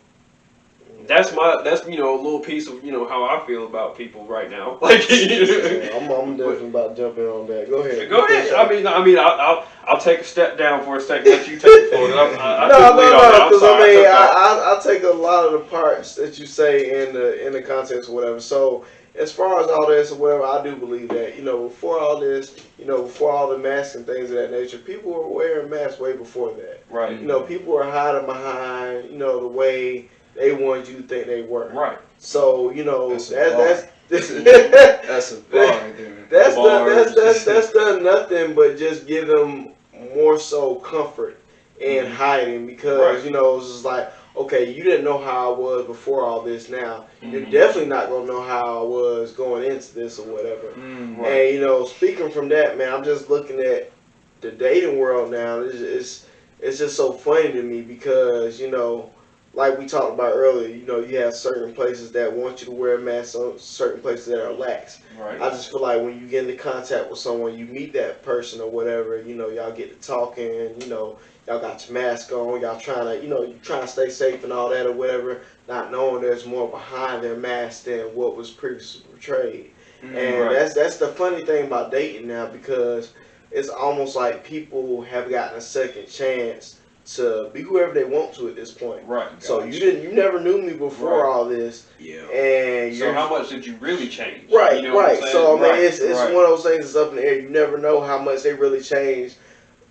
that's a little piece of how I feel about people right now. Like, yeah, I'm definitely about to jump in on that. Go ahead. Go ahead. I'll take a step down for a second. Let you take it forward. No, because I take a lot of the parts that you say in the context or whatever. So as far as all this or whatever, I do believe that before all this, before all the masks and things of that nature, people were wearing masks way before that. Right. People were hiding behind the way they wanted you to think they were. Right. So that's that's a bar right there. That's done nothing but just give them more so comfort in hiding because it's just like, okay, you didn't know how I was before all this. Now you're definitely not gonna know how I was going into this or whatever. Right. And speaking from that, man, I'm just looking at the dating world now. It's just so funny to me because like we talked about earlier, you have certain places that want you to wear a mask, certain places that are lax. Right. I just feel like when you get into contact with someone, you meet that person or whatever, y'all get to talking, y'all got your mask on, y'all trying to, you trying to stay safe and all that or whatever, not knowing there's more behind their mask than what was previously portrayed. And that's the funny thing about dating now because it's almost like people have gotten a second chance to be whoever they want to at this point. Right. So you never knew me before all this. Yeah. And so how much did you really change? Right, right. So I mean, it's right. one of those things that's up in the air. You never know how much they really changed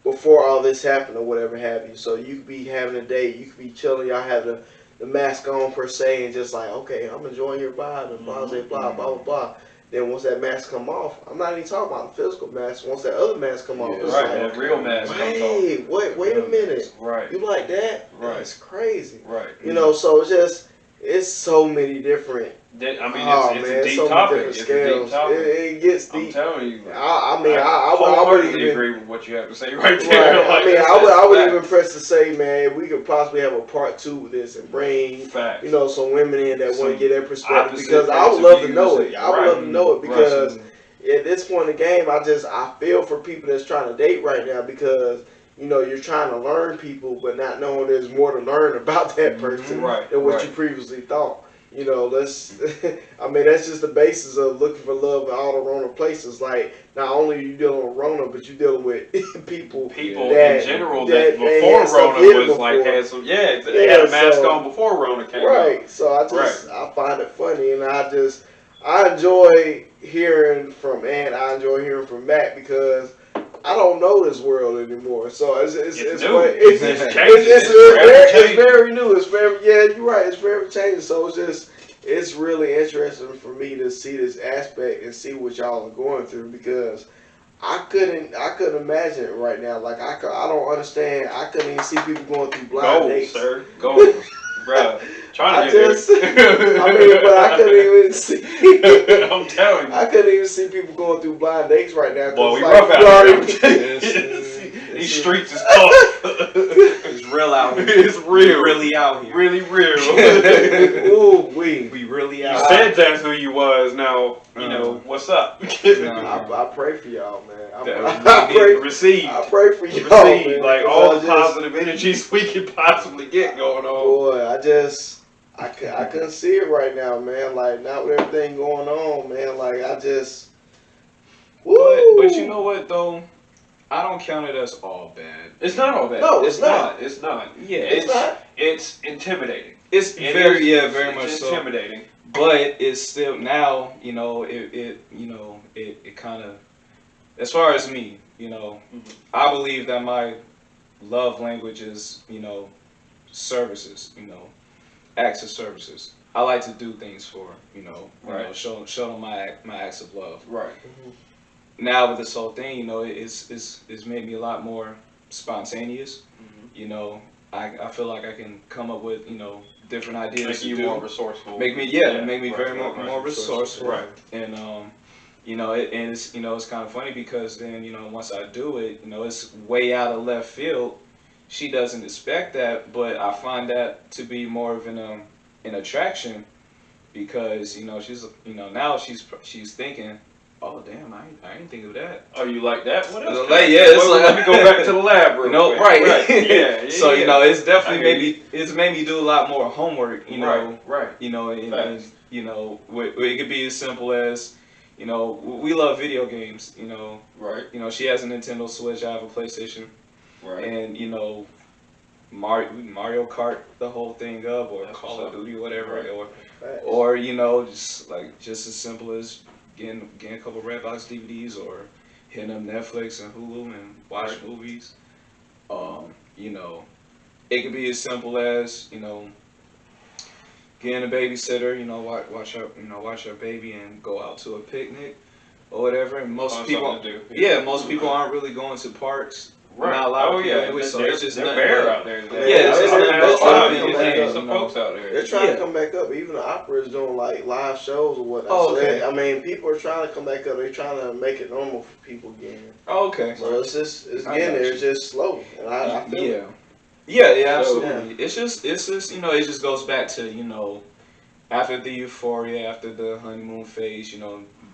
before all this happened or whatever have you. So you could be having a date, you could be chilling, y'all have the mask on per se, and just like, okay, I'm enjoying your vibe and blah blah blah blah. Then once that mask come off, I'm not even talking about the physical mask. Once that other mask come off, it's right, like, that real mask comes off. Wait a minute. Right. You like that? Right. That's crazy. Right. So it's so many different. It's a deep topic. It's a deep topic. It gets deep. I'm telling you. I wholeheartedly agree with what you have to say right there. Right. Like, I would even press to say, man, we could possibly have a part 2 with this and bring, facts. some women in that want to get their perspective because I would love to know it. I would love to know it because at this point in the game, I feel for people that's trying to date right now because you're trying to learn people, but not knowing there's more to learn about that person than what you previously thought. That's just the basis of looking for love in all the Rona places. Like, not only are you dealing with Rona, but you're dealing with people in general that before Rona was like had some they had a mask on before Rona came out. Right. So I find it funny, and I enjoy hearing from Ant. I enjoy hearing from Matt because I don't know this world anymore. So it's new. It's very new. You're right. It's very changing. So it's really interesting for me to see this aspect and see what y'all are going through because I couldn't imagine it right now. Like I don't understand. I couldn't even see people going through blind dates. Sir. Go, bro. Trying to get there. But I couldn't even see. I'm telling you. I couldn't even see people going through blind dates right now. Boy, we rough out here. These streets is tough. It's real out here. It's real. Really out here. Really real. Ooh, we really You out. said that's who you was. Now you know what's up. I pray for y'all, man. I pray for y'all. Man, like all the positive energies we could possibly get going on. Boy, I couldn't see it right now, man. Like, not with everything going on, man. Like, But you know what, though? I don't count it as all bad. It's not all bad. No, it's not. It's not. Yeah, it's not. It's intimidating. It's very much so. Intimidating. But it's still now, it kind of, as far as me, I believe that my love language is, services, acts of services. I like to do things for, show them my acts of love. Right. Mm-hmm. Now with this whole thing, it's made me a lot more spontaneous. Mm-hmm. I feel like I can come up with, different ideas. Make you more resourceful. Make me very more resourceful. Right. And it's kind of funny because then once I do it, it's way out of left field. she doesn't expect that, but I find that to be more of an attraction because now she's thinking, oh damn, I ain't think of that. Oh, you like that? What else? Like, yeah, it's well, like, let me go back to the lab real quick. Right. Yeah. So it's definitely maybe it's made me do a lot more homework. Right. And it could be as simple as we love video games. Right. She has a Nintendo Switch, I have a PlayStation, Right. and Mario Kart the whole thing up, or That's Call what's of up. Duty, whatever, Right. or just as simple as getting a couple Redbox DVDs or hitting up Netflix and Hulu and watch movies. You know, it could be as simple as getting a babysitter. Watch our baby and go out to a picnic or whatever. And most Find people, something to do. most people aren't really going to parks. Right. Not a lot of people yeah. anyway, so they're, it's just they're nothing bare but- out there. Yeah, it's just nothing but open some folks out there. They're trying Yeah. to come back up. Even the opera is doing like live shows or whatnot. Oh, So okay. I mean, people are trying to come back up. They're trying to make it normal for people again. Oh, okay. So it's I getting got there. you. It's just slow, and I feel it. Yeah, So- absolutely. It's just it just goes back to after the euphoria, after the honeymoon phase,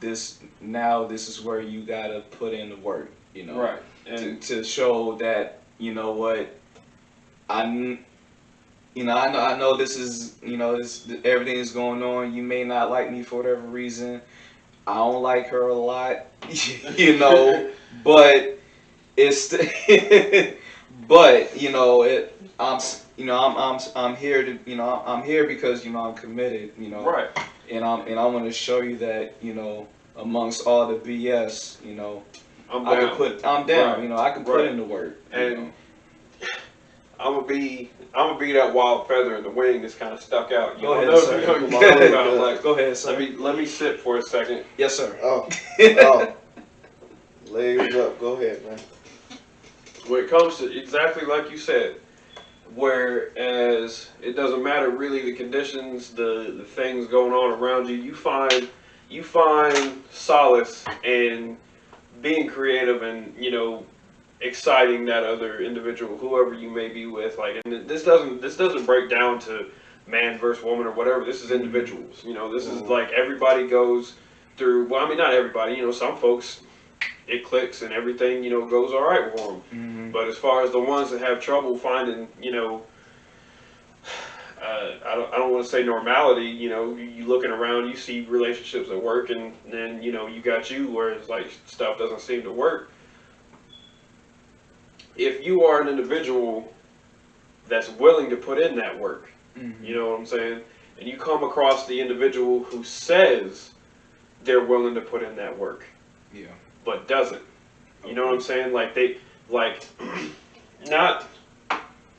this is where you gotta put in the work, Right. And to show that what I I know this is everything is going on. You may not like me for whatever reason. I don't like her a lot, but it's but I'm here to I'm here because I'm committed, right. and I want to show you that amongst all the BS, I'm down. I'm down, Right. I can put Right. in the work, And I'm gonna be that wild feather in the wing that's kind of stuck out. Go ahead, know, sir. you know what I'm talking about. Like, Go ahead, sir. let me sit for a second. Yes, sir. Oh, legs up. Go ahead, man. When it comes to exactly like you said, whereas it doesn't matter really the conditions, the things going on around you, you find solace in being creative and exciting that other individual, whoever you may be with. Like, and this doesn't break down to man versus woman or whatever. This is individuals. This is like everybody goes through. Well, I mean, not everybody. Some folks, it clicks and everything goes all right for them. Mm-hmm. But as far as the ones that have trouble finding, I don't want to say normality. You looking around, you see relationships that work, and then you got you where it's like stuff doesn't seem to work. If you are an individual that's willing to put in that work, Mm-hmm. you know what I'm saying, and you come across the individual who says they're willing to put in that work, Yeah. but doesn't. You know what I'm saying? Like not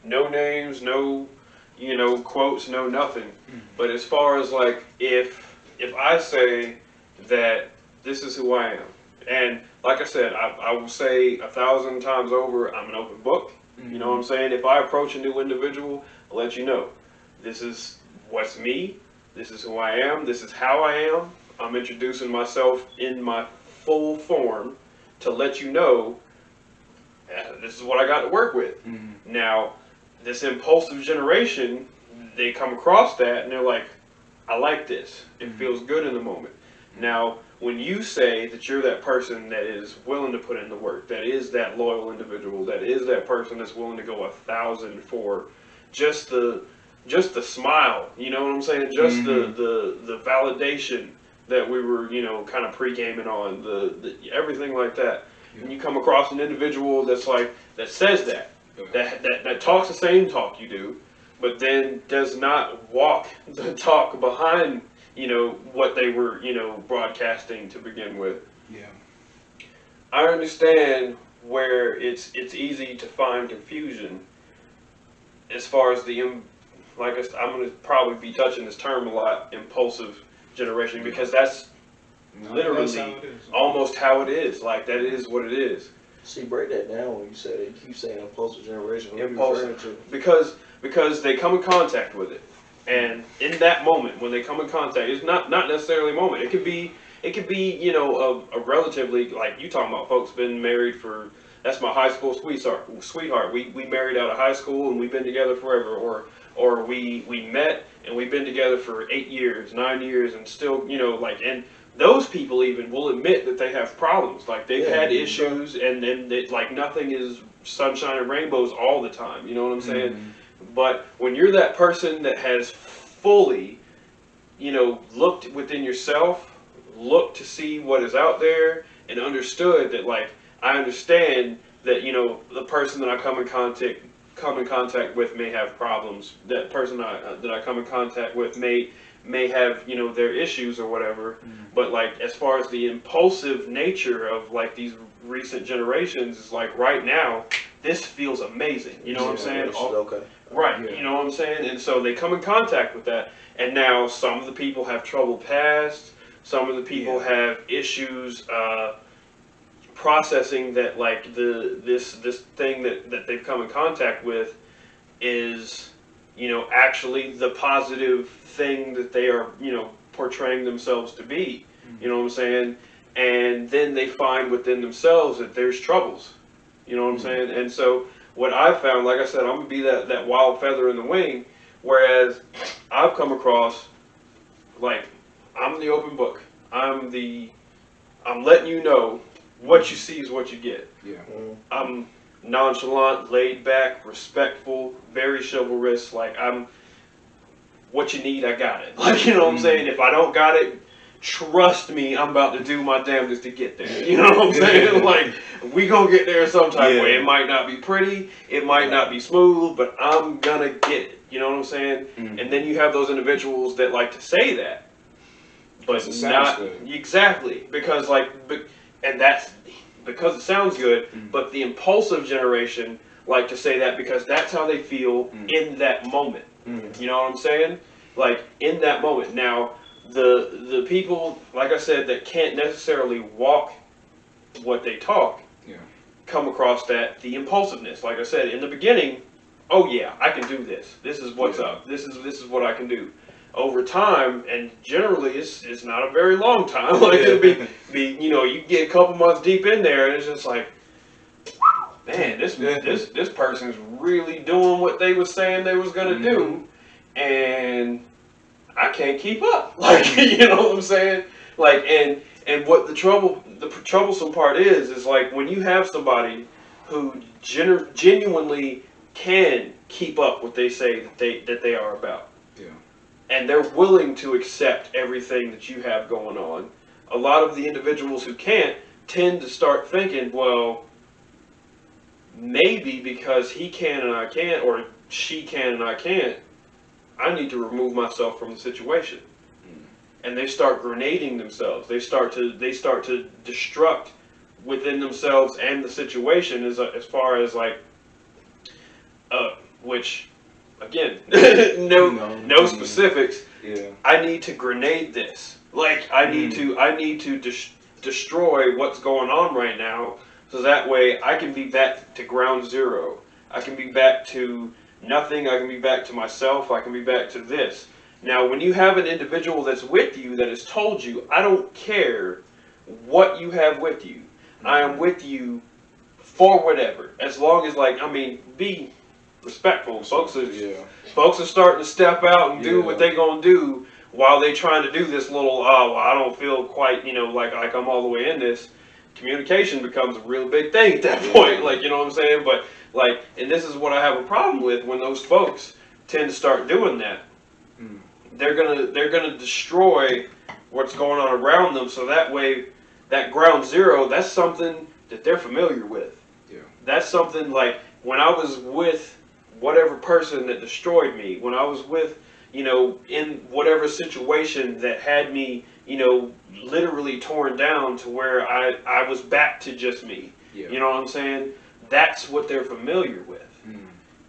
no names, no quotes, no nothing. But as far as like if I say that this is who I am, and like I said, I will say 1,000 times over, I'm an open book. Mm-hmm. You know what I'm saying? If I approach a new individual, I'll let you know. This is what's me. This is who I am. This is how I am. I'm introducing myself in my full form to let you know this is what I got to work with. Mm-hmm. Now, this impulsive generation, they come across that and they're like, I like this. It feels good in the moment. Now, when you say that you're that person that is willing to put in the work, that is that loyal individual, that is that person that's willing to go 1,000 for just the smile, you know what I'm saying? Just the validation that we were, kind of pre-gaming on, the everything like that. Yeah. And you come across an individual that's like, that says that talks the same talk you do, but then does not walk the talk behind, what they were, broadcasting to begin with. Yeah. I understand where it's easy to find confusion as far as I'm going to probably be touching this term a lot, impulsive generation, because that's literally That's how it is. almost how it is. Like, that is what it is. See, break that down when you say it. You keep saying impulsive generation. What are you Impulsive. referring to? Because they come in contact with it, and in that moment when they come in contact, it's not necessarily a moment. It could be a relatively, like you talking about, folks been married for that's my high school sweetheart. We married out of high school and we've been together forever. Or we met and we've been together for 8 years, 9 years, and still, like, and those people even will admit that they have problems. Like, they've had issues, and then like nothing is sunshine and rainbows all the time. You know what I'm saying? Mm-hmm. But when you're that person that has fully, looked within yourself, looked to see what is out there, and understood that, like, I understand that, the person that I come in contact with may have problems. That person that I come in contact with may have, their issues or whatever. Mm-hmm. But, like, as far as the impulsive nature of, like, these recent generations, is like, right now this feels amazing. You know what I'm saying? Okay. Right. Yeah. You know what I'm saying? And so they come in contact with that, and now some of the people have troubled past. Some of the people have issues processing that, like, this thing that they've come in contact with is, actually the positive thing that they are, portraying themselves to be. Mm-hmm. You know what I'm saying? And then they find within themselves that there's troubles. You know what I'm saying? And so what I've found, like I said, I'm gonna be that wild feather in the wing. Whereas I've come across, like, I'm the open book. I'm letting you know what you see is what you get. Yeah. I'm nonchalant, laid back, respectful, very chivalrous. Like, I'm what you need, I got it. Like, you know what I'm saying? If I don't got it, trust me, I'm about to do my damnedest to get there. You know what I'm saying? Like, we gonna get there some type of way. It might not be pretty, it might not be smooth, but I'm gonna get it. You know what I'm saying? Mm-hmm. And then you have those individuals that like to say that, but it not good. Exactly, because, like, and that's because it sounds good. But the impulsive generation like to say that because that's how they feel in that moment. You know what I'm saying? Like, in that moment. Now, the people, like I said, that can't necessarily walk what they talk, come across that, the impulsiveness. Like I said, in the beginning, oh yeah, I can do this. This is what's up. This is what I can do. Over time, and generally it's not a very long time. Like, it'll be you get a couple months deep in there, and it's just like, man, this person's really doing what they was saying they was gonna do, and I can't keep up. Like, you know what I'm saying? Like, and what the troublesome part is like, when you have somebody who genuinely can keep up what they say that they are about. Yeah. And they're willing to accept everything that you have going on. A lot of the individuals who can't tend to start thinking, well, maybe because he can and I can't, or she can and I can't, I need to remove myself from the situation. And they start grenading themselves. They start to destruct within themselves and the situation, as far as, like, which, again, no specifics. Yeah. I need to grenade this. Like, I need to destroy what's going on right now, so that way I can be back to ground zero. I can be back to nothing. I can be back to myself. I can be back to this. Now, when you have an individual that's with you that has told you, I don't care what you have with you. I am with you for whatever. As long as, like, I mean, be respectful. Folks are starting to step out and do what they gonna do while they trying to do this little, well, I don't feel quite, like I'm all the way in this. Communication becomes a real big thing at that point. Like, you know what I'm saying? But, like, and this is what I have a problem with, when those folks tend to start doing that. They're gonna destroy what's going on around them, so that way, that ground zero, that's something that they're familiar with. Yeah. That's something, like, when I was with whatever person that destroyed me, when I was with, in whatever situation that had me, literally torn down to where I was back to just me. Yeah. You know what I'm saying? That's what they're familiar with.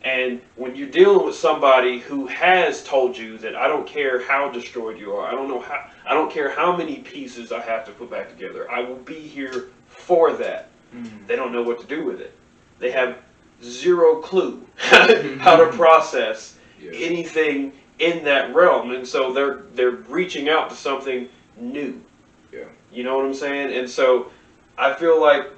And when you're dealing with somebody who has told you that, I don't care how destroyed you are, I don't care how many pieces I have to put back together, I will be here for that. They don't know what to do with it. They have zero clue how to process anything in that realm, and so they're reaching out to something new. Yeah. You know what I'm saying? And so I feel like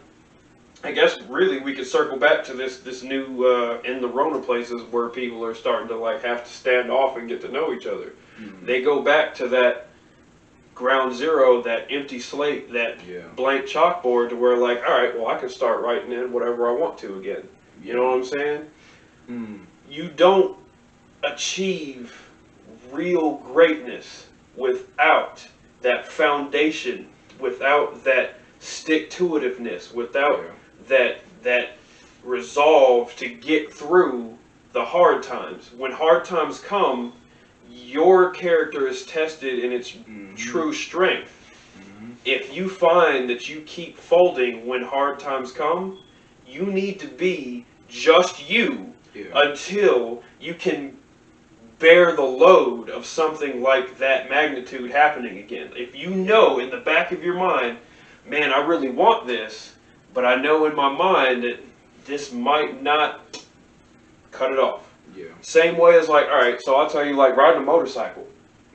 I guess really we could circle back to this new in the Rona places where people are starting to like have to stand off and get to know each other. Mm-hmm. They go back to that ground zero, that empty slate, that blank chalkboard, to where like, all right, well I can start writing in whatever I want to again. You know what I'm saying? Mm. You don't achieve real greatness without that foundation, without that stick-to-itiveness, without that resolve to get through the hard times. When hard times come, your character is tested in its true strength. If you find that you keep folding when hard times come, you need to be just you until you can bear the load of something like that magnitude happening again. If you know in the back of your mind, man, I really want this, but I know in my mind that this might not, cut it off. Yeah. Same way as like, all right, so I'll tell you, like riding a motorcycle.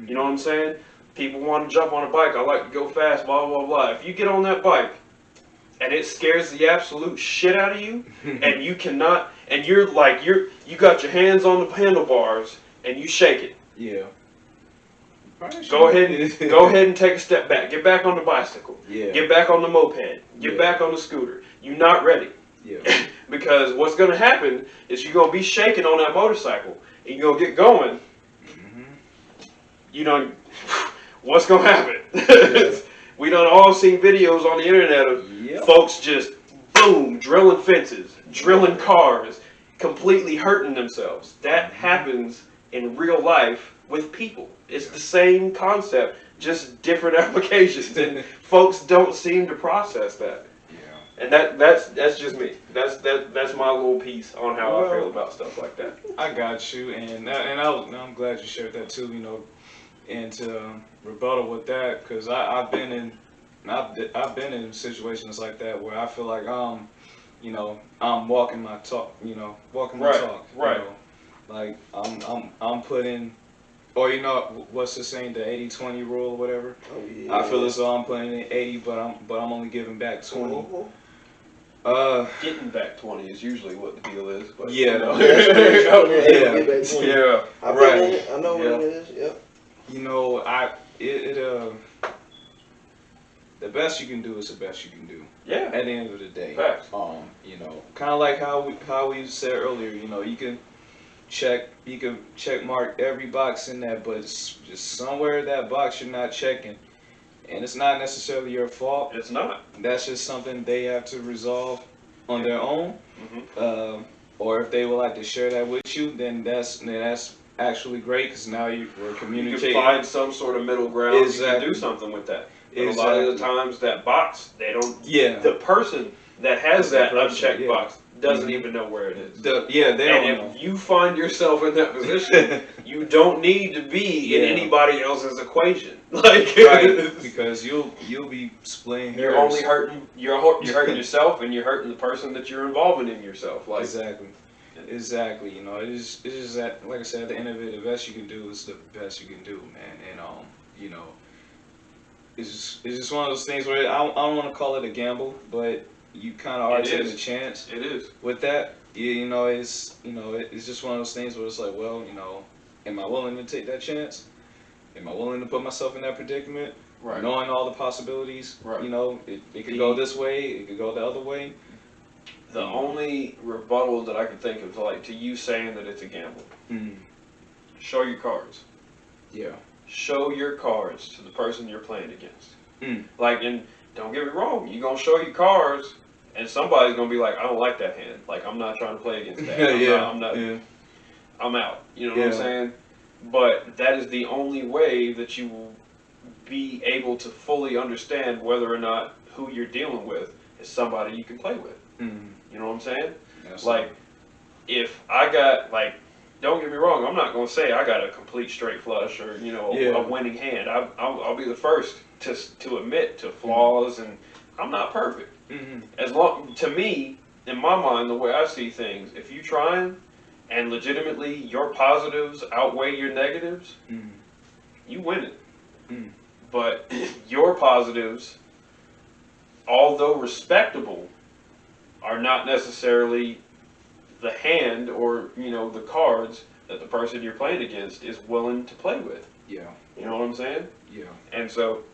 You know what I'm saying? People want to jump on a bike. I like to go fast, blah, blah, blah. If you get on that bike and it scares the absolute shit out of you and you cannot, and you're like, you got your hands on the handlebars and you shake it. Yeah. Go ahead and take a step back. Get back on the bicycle. Yeah. Get back on the moped. Get back on the scooter. You're not ready. Yeah. Because what's going to happen is you're going to be shaking on that motorcycle and you're going to get going. You know, what's going to happen? We done all seen videos on the internet of folks just, boom, drilling fences, drilling cars, completely hurting themselves. That happens in real life with people. It's the same concept, just different applications, and folks don't seem to process that. And that's just me. That's my little piece on how I feel about stuff like that. I got you, and I'm glad you shared that too. You know, and to rebuttal with that, because I've been in situations like that where I feel like you know, I'm walking my talk. You know, walking my talk. Right. You know, like I'm putting. Or you know what's the saying, the 80-20 rule or whatever. Oh, yeah. I feel as though I'm putting in 80, but I'm only giving back 20. Getting back 20 is usually what the deal is. But, yeah. You know. Yeah. I know what it is. Yep. You know, the best you can do is the best you can do. Yeah. At the end of the day. Facts. You know, kind of like how we said earlier. You know, you can check mark every box in that, but it's just somewhere that box you're not checking, and it's not necessarily your fault. It's not. That's just something they have to resolve on their own. Or if they would like to share that with you, then that's actually great, because now we're communicating. You can find some sort of middle ground. Exactly. You can do something with that. But a lot of the times that box, they don't. Yeah. The person that has that unchecked box doesn't even know where it is. They don't know. If you find yourself in that position, you don't need to be in anybody else's equation. Like, right, because you'll be splitting hairs. You're only hurting hurting yourself, and you're hurting the person that you're involving in yourself. Like, exactly. You know, it's just that, like I said, at the end of it, the best you can do is the best you can do, man. And you know, it's just one of those things where I don't want to call it a gamble, but you kind of are taking a chance. It is. With that, you know, it's just one of those things where it's like, well, you know, am I willing to take that chance? Am I willing to put myself in that predicament? Right. Knowing all the possibilities. Right. You know, it could go this way, it could go the other way. The only rebuttal that I could think of, like, to you saying that it's a gamble, show your cards. Yeah. Show your cards to the person you're playing against. Like, and don't get me wrong, you're going to show your cards, and somebody's going to be like, I don't like that hand. Like, I'm not trying to play against that. I'm out. You know what I'm saying? But that is the only way that you will be able to fully understand whether or not who you're dealing with is somebody you can play with. You know what I'm saying? Like, if I got, like, don't get me wrong, I'm not going to say I got a complete straight flush or, you know, a winning hand. I'll be the first to admit to flaws, and I'm not perfect. As long, to me, in my mind, the way I see things, if you're trying and legitimately your positives outweigh your negatives, you win it. But your positives, although respectable, are not necessarily the hand or the cards that the person you're playing against is willing to play with. Yeah. You know what I'm saying? Yeah. And so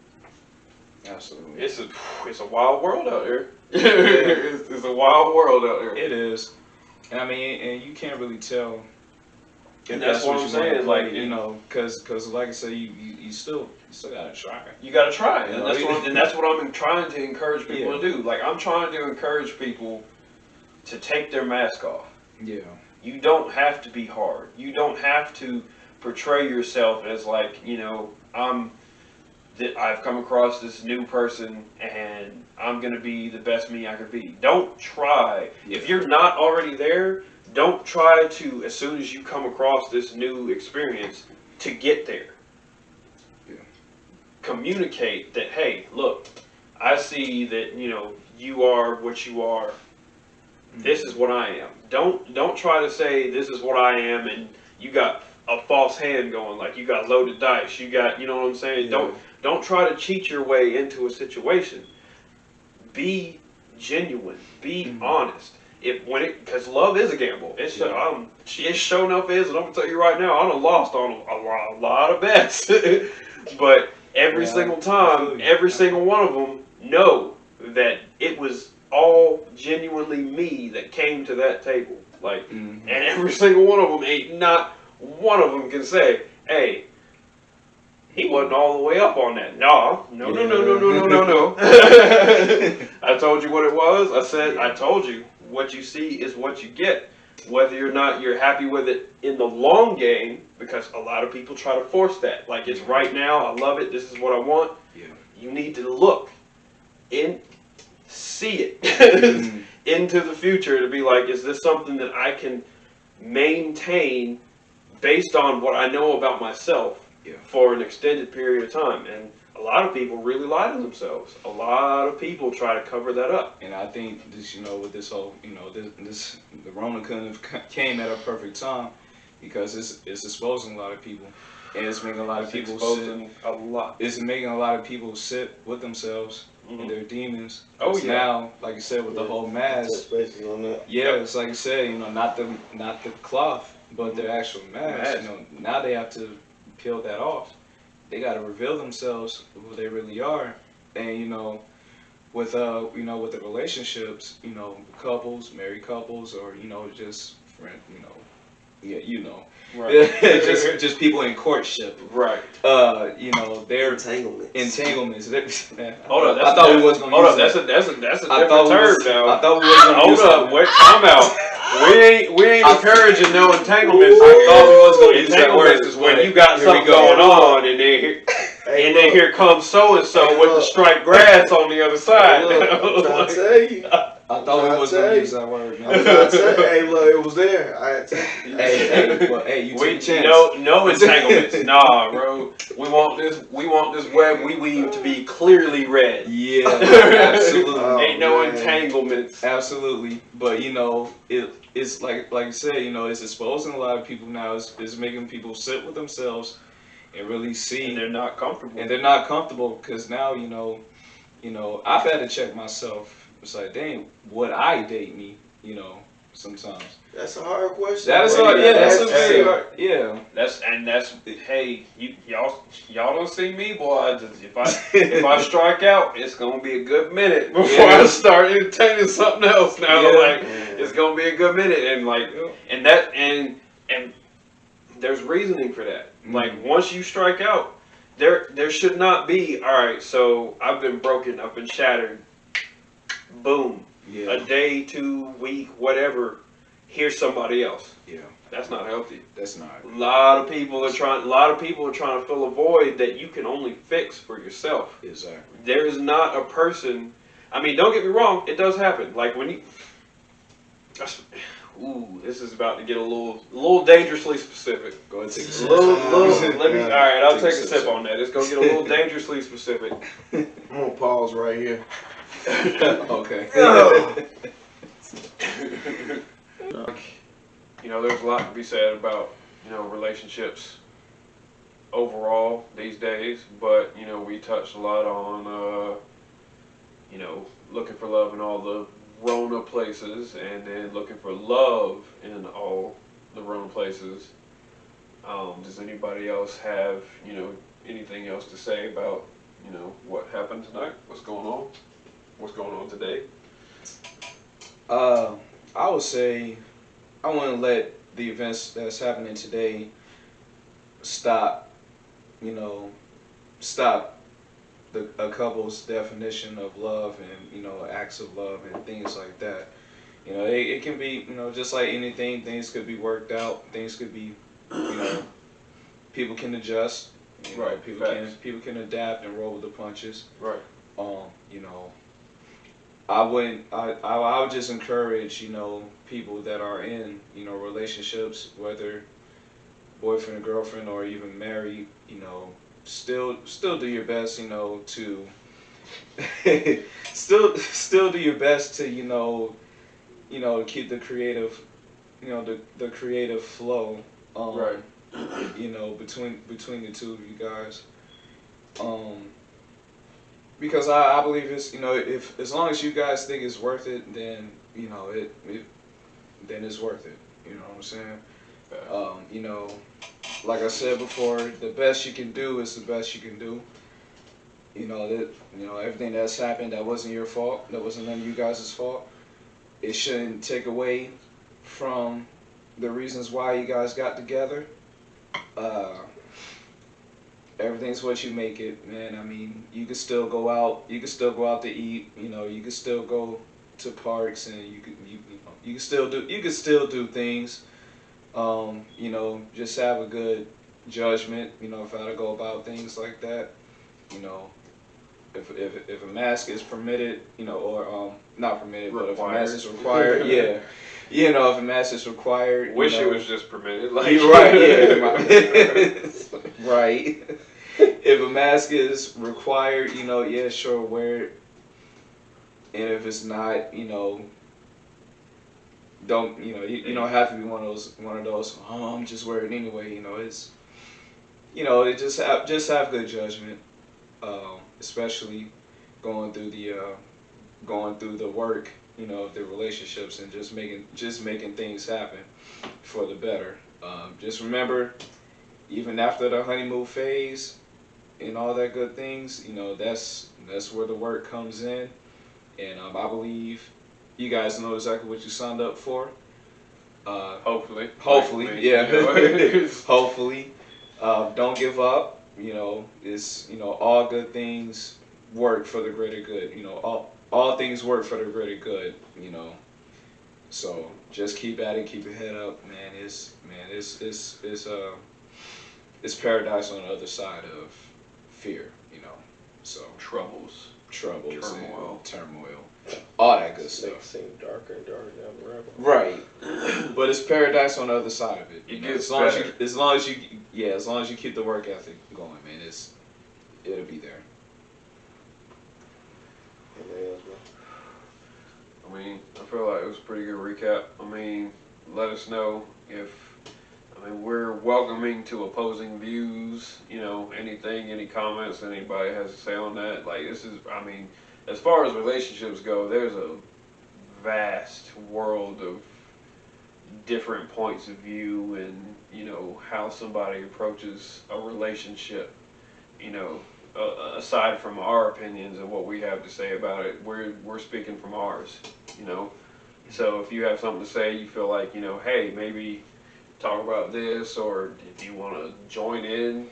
Absolutely. it's a wild world out there. It's a wild world out there. It is. And I mean, and you can't really tell. And that's what I'm saying, like, because like I said, you still gotta try. You got to try, You and know, that's what I'm trying to encourage people Yeah. to do. Like, I'm trying to encourage people to take their mask off. Yeah. You don't have to be hard. You don't have to portray yourself as like, I've come across this new person and I'm gonna be the best me I could be. Don't try. Yeah. If you're not already there, don't try to, as soon as you come across this new experience, to get there. Yeah. Communicate that, hey, look, I see that, you are what you are. This is what I am. Don't try to say this is what I am and you got a false hand going, like you got loaded dice. You got, you know what I'm saying? Yeah. Don't try to cheat your way into a situation. Be genuine. Be honest. Because love is a gamble. It sure enough is, and I'm gonna tell you right now, I done lost on a lot of bets. But every single time, every single one of them know that it was all genuinely me that came to that table. Like, and every single one of them ain't not one of them can say, "Hey, he wasn't all the way up on that." No. I told you what it was. I said, I told you what you see is what you get. Whether or not you're happy with it in the long game, because a lot of people try to force that. Like, it's right now, I love it, this is what I want. Yeah. You need to look see it into the future to be like, is this something that I can maintain based on what I know about myself for an extended period of time? And a lot of people really lie to themselves. A lot of people try to cover that up. And I think this, with this whole, the Rona couldn't have came at a perfect time because it's exposing a lot of people, and it's making a lot of people It's making a lot of people sit with themselves and their demons. Oh yeah. Now, like you said, with the whole mask. On that. Yeah, it's like you said, not the cloth, but their actual mask. Now they have to peel that off. They got to reveal themselves who they really are, and with with the relationships, couples, married couples, or just friend, Right. just people in courtship, Right. Their entanglements. Hold up, I thought we was gonna use that. That's a different term now. I thought we was gonna use Hold up, that. wait, time out. We ain't encouraging no entanglements. I thought we was gonna use that word. Entanglements is when you got something going on and then here comes so and so with the striped grass on the other side. I'm trying to tell you. I thought we was gonna use that word. I'm trying to tell you. Hey, look, it was there. I had to. Hey, you take a chance. No entanglements. Nah, bro. We want this web we weave to be clearly red. Yeah, absolutely. Ain't no entanglements. Absolutely, but it's like you said, it's exposing a lot of people now. It's making people sit with themselves and really see. And they're not comfortable. Because now I've had to check myself. It's like, dang, would I date me? Sometimes. That's a hard question. That's hard. Yeah, that's a very hard. Yeah. That's hey, y'all don't see me, boy. If I strike out, it's gonna be a good minute before I start entertaining something else. Now, it's gonna be a good minute, and and there's reasoning for that. Like, once you strike out, there should not be. All right, so I've been broken, I've been shattered. Boom. Yeah. A day, 2 week, whatever. Here's somebody else. Yeah. That's not healthy. That's not. A lot of people are trying to fill a void that you can only fix for yourself. Exactly. There is not a person. I mean, don't get me wrong. It does happen. Like when you. Ooh, this is about to get a little dangerously specific. Go ahead, take a sip. All right, I'll take a sip on that. It's gonna get a little dangerously specific. I'm gonna pause right here. Okay. There's a lot to be said about, relationships overall these days, but, we touched a lot on, looking for love and all the Rona places, and then looking for love in all the Rona places. Does anybody else have, anything else to say about, what happened tonight? What's going on? What's going on today? Uh, I would say I wouldn't let the events that's happening today stop, you know, stop a couple's definition of love and, acts of love and things like that. It can be, just like anything, things could be worked out, things could be, people can adjust, Right. people can adapt and roll with the punches. Right. You know, I would just encourage, people that are in, relationships, whether boyfriend or girlfriend or even married, still do your best, to still do your best to, keep the creative, the creative flow, Right. between the two of you guys. Because I believe it's, if as long as you guys think it's worth it, then then it's worth it. You know what I'm saying? Like I said before, the best you can do is the best you can do. Everything that's happened that wasn't your fault, that wasn't none of you guys' fault. It shouldn't take away from the reasons why you guys got together. Everything's what you make it, man. I mean, you can still go out. You can still go out to eat. You can still go to parks, and you can still do things. Just have a good judgment. Of how to go about things like that. If a mask is permitted, or not permitted, but if a mask is required, yeah. If a mask is required, Wish it was just permitted. Like you're right, yeah. Right. If a mask is required, yeah, sure, wear it. And if it's not, don't you don't have to be one of those. Oh, I'm just wearing it anyway. It's it just have good judgment, especially going through the work, of the relationships and just making things happen for the better. Just remember, even after the honeymoon phase and all that good things, that's where the work comes in, and I believe you guys know exactly what you signed up for. hopefully, Yeah. Hopefully, don't give up. It's all good things work for the greater good. All things work for the greater good. So just keep at it, keep your head up, man. It's paradise on the other side of fear. So troubles, troubles turmoil. and turmoil, all that good Things stuff. seem darker and darker down the rabbit. Right, but it's paradise on the other side of it. It gets as long better. as you keep the work ethic going, man, it'll be there. Anything else, man? I mean, I feel like it was a pretty good recap. I mean, let us know if. I mean, we're welcoming to opposing views. Any comments anybody has to say on that. Like, this is. I mean, as far as relationships go, there's a vast world of different points of view and how somebody approaches a relationship. Aside from our opinions and what we have to say about it, we're speaking from ours. So if you have something to say, you feel like hey, maybe talk about this, or if you want to join in,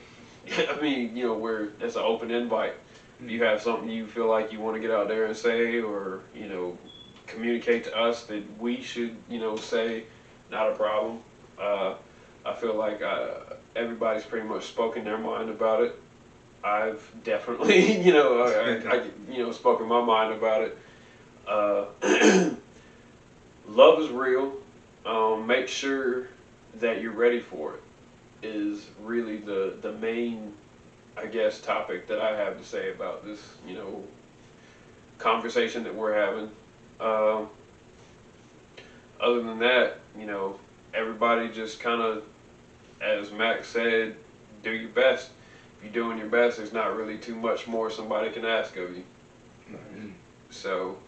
I mean, it's an open invite. If you have something you feel like you want to get out there and say, or communicate to us that we should say, not a problem. I feel like everybody's pretty much spoken their mind about it. I've definitely, I spoken my mind about it. Love is real. Make sure that you're ready for it is really the main, I guess, topic that I have to say about this, conversation that we're having. Other than that, everybody just kind of, as Max said, do your best. If you're doing your best, there's not really too much more somebody can ask of you. Mm-hmm. So,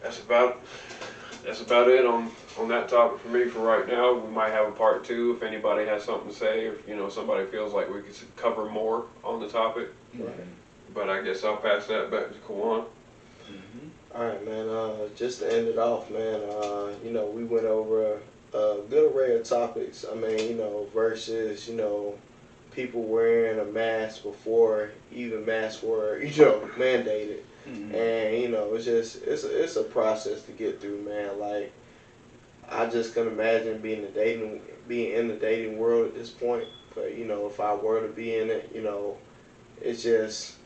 that's about it on that topic for me for right now. We might have a part 2 if anybody has something to say, if somebody feels like we could cover more on the topic. Right. But I guess I'll pass that back to Kawan. All right, man. Just to end it off, man. We went over a good array of topics. I mean, versus people wearing a mask before even masks were mandated. And it's a process to get through, man. Like, I just can imagine being in the dating world at this point. But if I were to be in it, it's just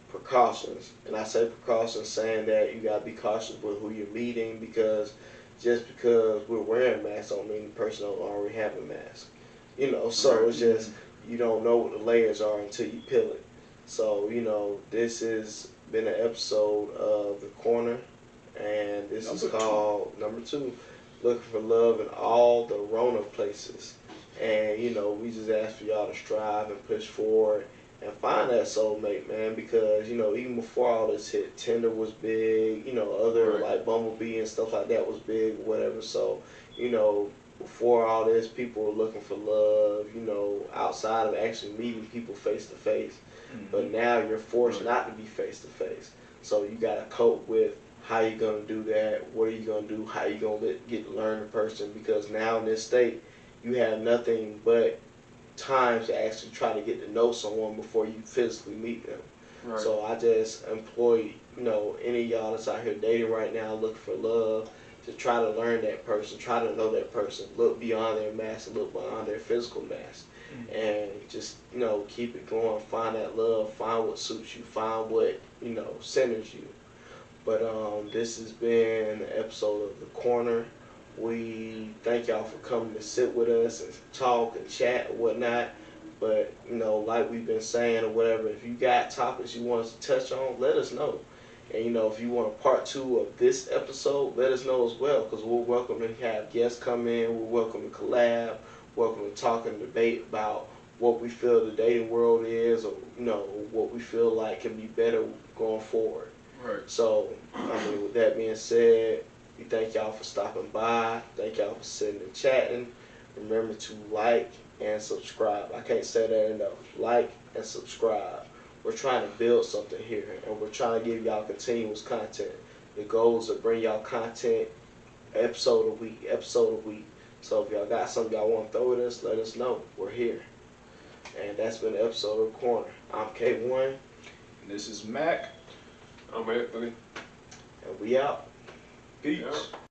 precautions. And I say precautions saying that you gotta be cautious with who you're meeting, because just because we're wearing masks don't mean the person don't already have a mask. So it's just, you don't know what the layers are until you peel it. So, this has been an episode of The Corner, and this is called number 2, Looking for Love in All the Rona Places. And, we just ask for y'all to strive and push forward and find that soulmate, man, because, even before all this hit, Tinder was big, other like Bumblebee and stuff like that was big, whatever. So, before all this, people were looking for love, outside of actually meeting people face to face. But now you're forced not to be face to face. So you got to cope with how you're going to do that, what are you going to do, how you going to get to learn the person, because now in this state, you have nothing but time to actually try to get to know someone before you physically meet them. Right. So I just employ, any of y'all that's out here dating right now, looking for love, to try to learn that person, try to know that person, look beyond their mask and look beyond their physical mask. And just, keep it going, find that love, find what suits you, find what, centers you. But this has been an episode of The Corner. We thank y'all for coming to sit with us and talk and chat and whatnot. But, like we've been saying or whatever, if you got topics you want us to touch on, let us know. And, if you want a part 2 of this episode, let us know as well, because we're welcome to have guests come in. We're welcome to collab. Welcome to talk and debate about what we feel the dating world is, or, what we feel like can be better going forward. Right. So, with that being said, we thank y'all for stopping by. Thank y'all for sitting and chatting. Remember to like and subscribe. I can't say that enough. Like and subscribe. We're trying to build something here, and we're trying to give y'all continuous content. The goal is to bring y'all content episode a week. So if y'all got something y'all want to throw at us, let us know. We're here. And that's been the episode of The Corner. I'm K1. And this is Mac. I'm Anthony. And we out. Peace. Yeah.